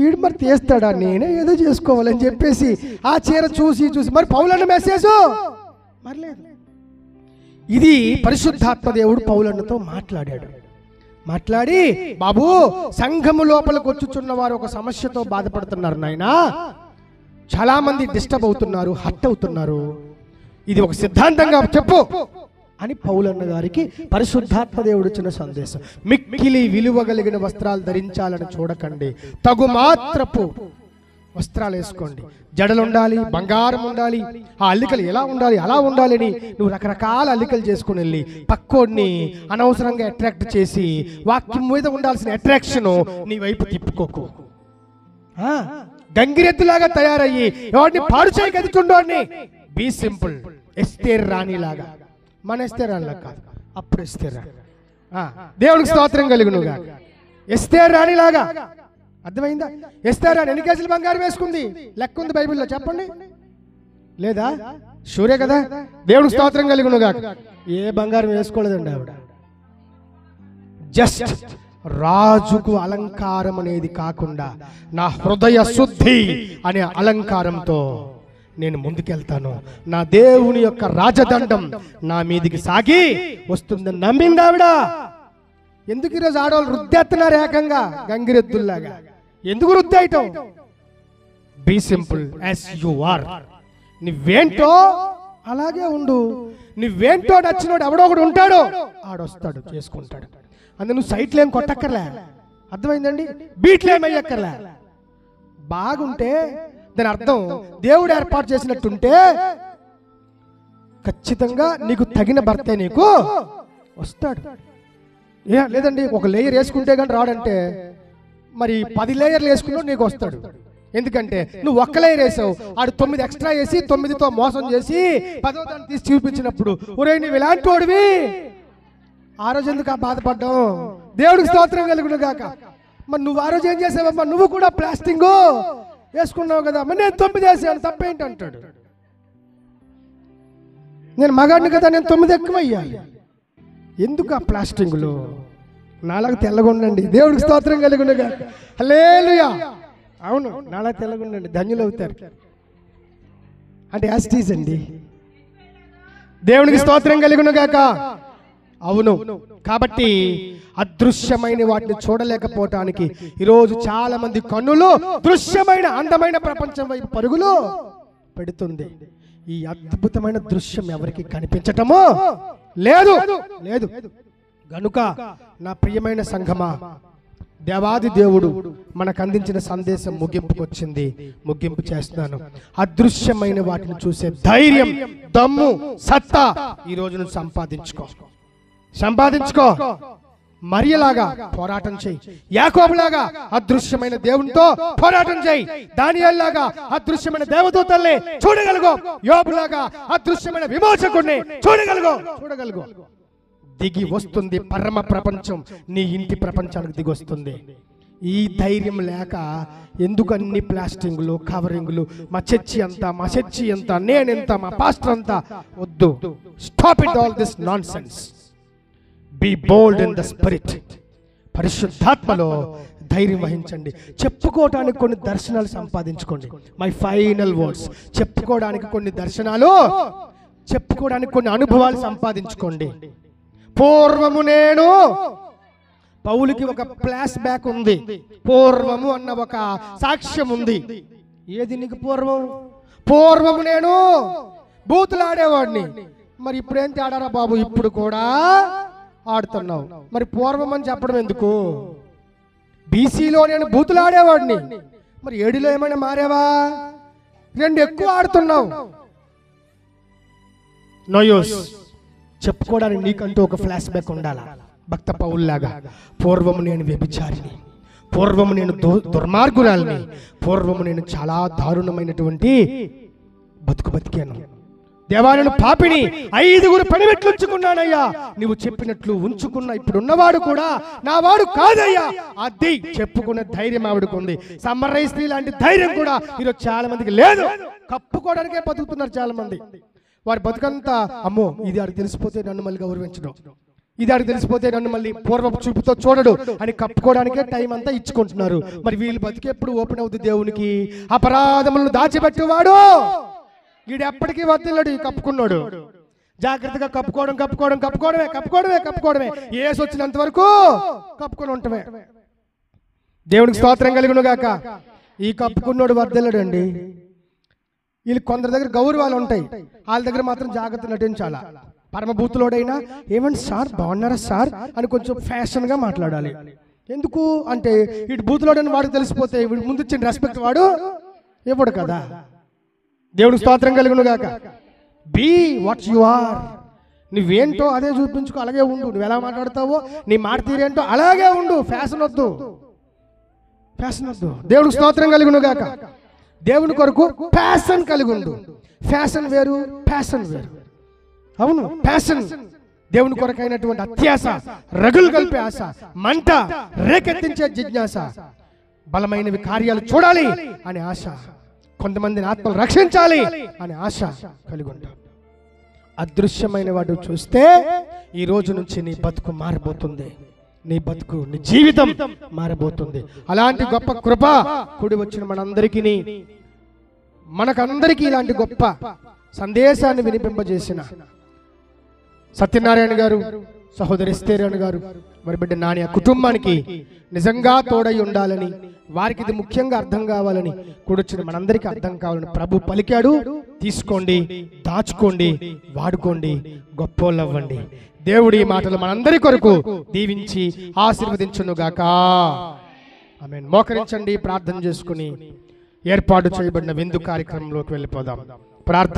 [SPEAKER 1] ఈడు మరి తీస్తాడా, నేనే ఏదో చేసుకోవాలని చెప్పేసి ఆ చీర చూసి మరి పౌలన్న మెసేజ్ మరి లేదు. ఇది పరిశుద్ధాత్మ దేవుడు పౌలన్నతో మాట్లాడి, బాబు, సంఘము లోపలికి వచ్చుచున్న వారు ఒక సమస్యతో బాధపడుతున్నారు నాయనా, చాలా మంది డిస్టర్బ్ అవుతున్నారు, హర్ట్ అవుతున్నారు, ఇది ఒక సిద్ధాంతంగా చెప్పు అని పౌలన్న గారికి పరిశుద్ధాత్మ దేవుడు ఇచ్చిన సందేశం. మిక్కిలి విలువ కలిగిన వస్త్రాలు ధరించాలని చూడకండి, తగుమాత్రపు వస్త్రాలు వేసుకోండి. జడలు ఉండాలి, బంగారం ఉండాలి, ఆ అల్లికలు ఎలా ఉండాలి అలా ఉండాలని నువ్వు రకరకాల అల్లికలు చేసుకుని వెళ్ళి పక్కోడిని అనవసరంగా అట్రాక్ట్ చేసి వాక్యం మీద ఉండాల్సిన అట్రాక్షన్ నీ వైపు తిప్పుకోకు. గంగిరెద్దులాగా తయారయ్యి ఎవరిని పాడు చేయక ఎదుగుతుండోని. Be simple. ఎస్తేర్ రాణిలాగా, మన ఎస్తేర్ రాణిలాగా కాదు, అప్పుడు ఎస్తేర్ రాణి. దేవునికి స్తోత్రం కలుగునుగా. ఎస్తేర్ రాణిలాగా. అర్థమైందా? ఎస్తేర్ రాణి ఎన్ని కేజీలు బంగారం వేసుకుంది? లెక్క ఉంది బైబిల్లో, చెప్పండి. లేదా? షూరే కదా. దేవునికి స్తోత్రం కలుగునుగా. ఏ బంగారం వేసుకోలేదండి ఆవిడ. జస్ట్ రాజుకు అలంకారం అనేది కాకుండా నా హృదయ శుద్ధి అనే అలంకారంతో నేను ముందుకెళ్తాను. నా దేవుని యొక్క రాజదండం నా మీదికి సాగి వస్తుందని నమ్మింది ఆవిడ. ఎందుకు ఈరోజు ఆడవాళ్ళు రుద్దెత్తున్నారు ఏకంగా గంగిరెద్దుల్లాగా? ఎందుకు రుద్దేయటం? Be simple as you are. నువ్వేంటో అలాగే ఉండు. నువ్వేంటో నచ్చినోడు ఎవడో ఒకడు ఉంటాడు, ఆడొస్తాడు, చేసుకుంటాడు. అందుకు నువ్వు సైట్లు ఏం కొట్టక్కర్లే. అర్థమైందండి? బీట్లు ఏం అయ్యక్కర్లే. బాగుంటే దాని అర్థం దేవుడు ఏర్పాటు చేసినట్టుంటే ఖచ్చితంగా నీకు తగిన భర్తే నీకు వస్తాడు. లేదండి ఒక లేయర్ వేసుకుంటే కానీ రాడంటే మరి 10 లేయర్లు వేసుకున్నావు నీకు వస్తాడు. ఎందుకంటే నువ్వు ఒక్క లేయర్ వేసావు, ఆడు 9 ఎక్స్ట్రా వేసి 9తో మోసం చేసి 10వ దాన్ని తీసి చూపించినప్పుడు ఒరేయ్ నువ్వు ఇలాంటి వాడివి, ఆ రోజు ఎందుకు ఆ బాధపడ్డావు? దేవుడికి స్తోత్రం కలుగును గాక. మరి నువ్వు ఆ రోజు ఏం చేసావమ్మా? నువ్వు కూడా ప్లాస్టింగ్ వేసుకున్నావు కదా, మరి నేను 9 వేసాను, తప్పేంటి అంటాడు. నేను మగాడిని కదా, నేను 9 ఎక్కువ అయ్యాలి. ఎందుకు ఆ ప్లాస్టింగ్లు? నాలాగా తెల్లగా ఉండండి. దేవుడికి స్తోత్రం కలుగునుగా. హల్లెలూయా. అవును, నాలాగా తెల్లగా ఉండండి, ధన్యులు అవుతారు. అంటే యాస్టీస్ అండి. దేవునికి స్తోత్రం కలుగునుగాక. అవును, కాబట్టి అదృశ్యమైన వాటిని చూడలేకపోవటానికి ఈరోజు చాలా మంది కన్నులు దృశ్యమైన అందమైన ప్రపంచం వైపు పరుగులు పెడుతుంది. ఈ అద్భుతమైన దృశ్యం ఎవరికి కనిపించటమో లేదు. గనుక నా ప్రియమైన సంఘమా, దేవాది దేవుడు మనకు అందించిన సందేశం ముగింపుకు వచ్చింది. ముగింపు చేస్తున్నాను. అదృశ్యమైన వాటిని చూసే ధైర్యం, దమ్ము, సత్తా ఈ రోజు నువ్వు సంపాదించుకో. మరియలాగా పోరాటం చేయి. యాకోబులాగా అదృశ్యమైన దేవునితో పోరాటం చేయి. దానియేలులాగా అదృశ్యమైన దేవదూతల్ని చూడగలుగు. యోబులాగా అదృశ్యమైన విమోచకుడిని చూడగలుగు. దిగి వస్తుంది పరమ ప్రపంచం, నీ ఇంటి ప్రపంచానికి దిగి వస్తుంది. ఈ ధైర్యం లేక ఎందుకు అన్ని ప్లాస్టింగ్లు, కవరింగ్లు, మా చర్చి ఎంత, నేనెంత, మా పాస్టర్ అంతా వద్దు. Stop it all this nonsense. Be bold in the spirit. పరిశుద్ధాత్మలో ధైర్యం వహించండి. చెప్పుకోవడానికి కొన్ని దర్శనాలు సంపాదించుకోండి. My final words. చెప్పుకోవడానికి కొన్ని దర్శనాలు, చెప్పుకోవడానికి కొన్ని అనుభవాలు సంపాదించుకోండి. పూర్వము నేను, పౌలుకి ఒక ఫ్లాష్ బ్యాక్ ఉంది. పూర్వము అన్న ఒక సాక్ష్యం ఉంది. ఏది నీకు పూర్వము నేను బూతులు ఆడేవాడిని. మరి ఇప్పుడేం తేడారా బాబు? ఇప్పుడు కూడా ఆడుతున్నావు. మరి పూర్వం అని చెప్పడం ఎందుకు? బీసీలో నేను బూతులు ఆడేవాడిని. మరి 7లో ఏమైనా మారేవా? 2 ఎక్కువ ఆడుతున్నావు. నోయోస్. చెప్పుకోవడానికి నీకంటూ ఒక ఫ్లాష్ బ్యాక్ ఉండాలా? భక్త పౌల్లాగా పూర్వము నేను వ్యభిచారిని, పూర్వము నేను దుర్మార్గురాలిని, పూర్వము నేను చాలా దారుణమైనటువంటి బతికాను. దేవా నేను పాపిని, 5 పనిమెట్లు ఉంచుకున్నానయ్యా. నువ్వు చెప్పినట్లు ఉంచుకున్నా. ఇప్పుడు ఉన్నవాడు కూడా నా వాడు కాదయ్యా. అది చెప్పుకునే ధైర్యం ఆవిడకుంది. సమ్మరై స్త్రీ లాంటి ధైర్యం కూడా ఈరోజు చాలా మందికి లేదు. కప్పుకోవడానికే బతుకుతున్నారు చాలా మంది. వారి బతుకంతా అమ్మో ఇది ఆడికి తెలిసిపోతే నన్ను మళ్ళీ గౌరవించడం, ఇది ఆడికి తెలిసిపోతే నన్ను మళ్ళీ పూర్వపు చూపుతో చూడడు అని కప్పుకోవడానికే టైం అంతా ఇచ్చుకుంటున్నారు. మరి వీళ్ళు బతికెప్పుడు ఓపెన్ అవుతుంది దేవునికి? అపరాధములను దాచిపెట్టేవాడు వీడు ఎప్పటికీ వదిలేడు. కప్పుకున్నాడు. జాగ్రత్తగా కప్పుకోవడమే. ఏసు వచ్చినంత వరకు కప్పుకొని ఉండటమే. దేవునికి స్తోత్రం కలుగును గాక. ఈ కప్పుకున్నాడు వదిలేడండి. వీళ్ళు కొందరి దగ్గర గౌరవాలు ఉంటాయి, వాళ్ళ దగ్గర మాత్రం జాగ్రత్త నటించాలా. పరమభూతులోడైనా ఏమండి సార్ బాగున్నారా సార్ అని కొంచెం ఫ్యాషన్గా మాట్లాడాలి. ఎందుకు అంటే వీడు బూతులోడని వాడికి తెలిసిపోతే వీడు ముందు ఇచ్చిన రెస్పెక్ట్ వాడు ఇవ్వడు కదా. దేవునికి స్తోత్రం కలుగును గాక. Be what you are. నువ్వేంటో అదే చూపించుకో, అలాగే ఉండు. నువ్వు ఎలా మాట్లాడతావో నీ మాట తీరేంటో అలాగే ఉండు. ఫ్యాషన్ వద్దు. దేవునికి స్తోత్రం కలుగును గాక. దేవుని కొరకు ప్యాషన్ కలిగి ఉండు. ఫ్యాషన్ వేరు, ప్యాషన్ వేరు. అవును, ప్యాషన్ దేవుని కొరకైనటువంటి అత్యాశ, రగులు కలిపే ఆశ, మంట రేకెత్తించే జిజ్ఞాస, బలమైనవి కార్యాలు చూడాలి అనే ఆశ, కొంతమందిని ఆత్మలు రక్షించాలి అనే ఆశ కలిగి ఉంటాం. అదృశ్యమైన వాడు చూస్తే ఈ రోజు నుంచి నీ బతుకు మారిపోతుంది. నీ బతుకు, నీ జీవితం మారబోతుంది. అలాంటి గొప్ప కృప కూడి వచ్చిన మనకందరికీ ఇలాంటి గొప్ప సందేశాన్ని వినిపింపజేసిన సత్యనారాయణ గారు, సహోదరి ఎస్తేరాణి గారు, మరి బిడ్డ నాని కుటుంబానికి నిజంగా తోడై ఉండాలని, వారికి ఇది ముఖ్యంగా అర్థం కావాలని, కూడొచ్చిన మనందరికీ అర్థం కావాలని ప్రభు పలికాడు. తీసుకోండి, దాచుకోండి, వాడుకోండి, గొప్పోళ్ళవ్వండి. దేవుడి ఈ మాటలు మనందరి కొరకు దీవించి ఆశీర్వదించునుగాక. ఆమేన్. మోకరించండి, ప్రార్థన చేసుకుని ఏర్పాటు చేయబడిన విందు కార్యక్రమంలోకి వెళ్ళిపోదాం. ప్రార్థన.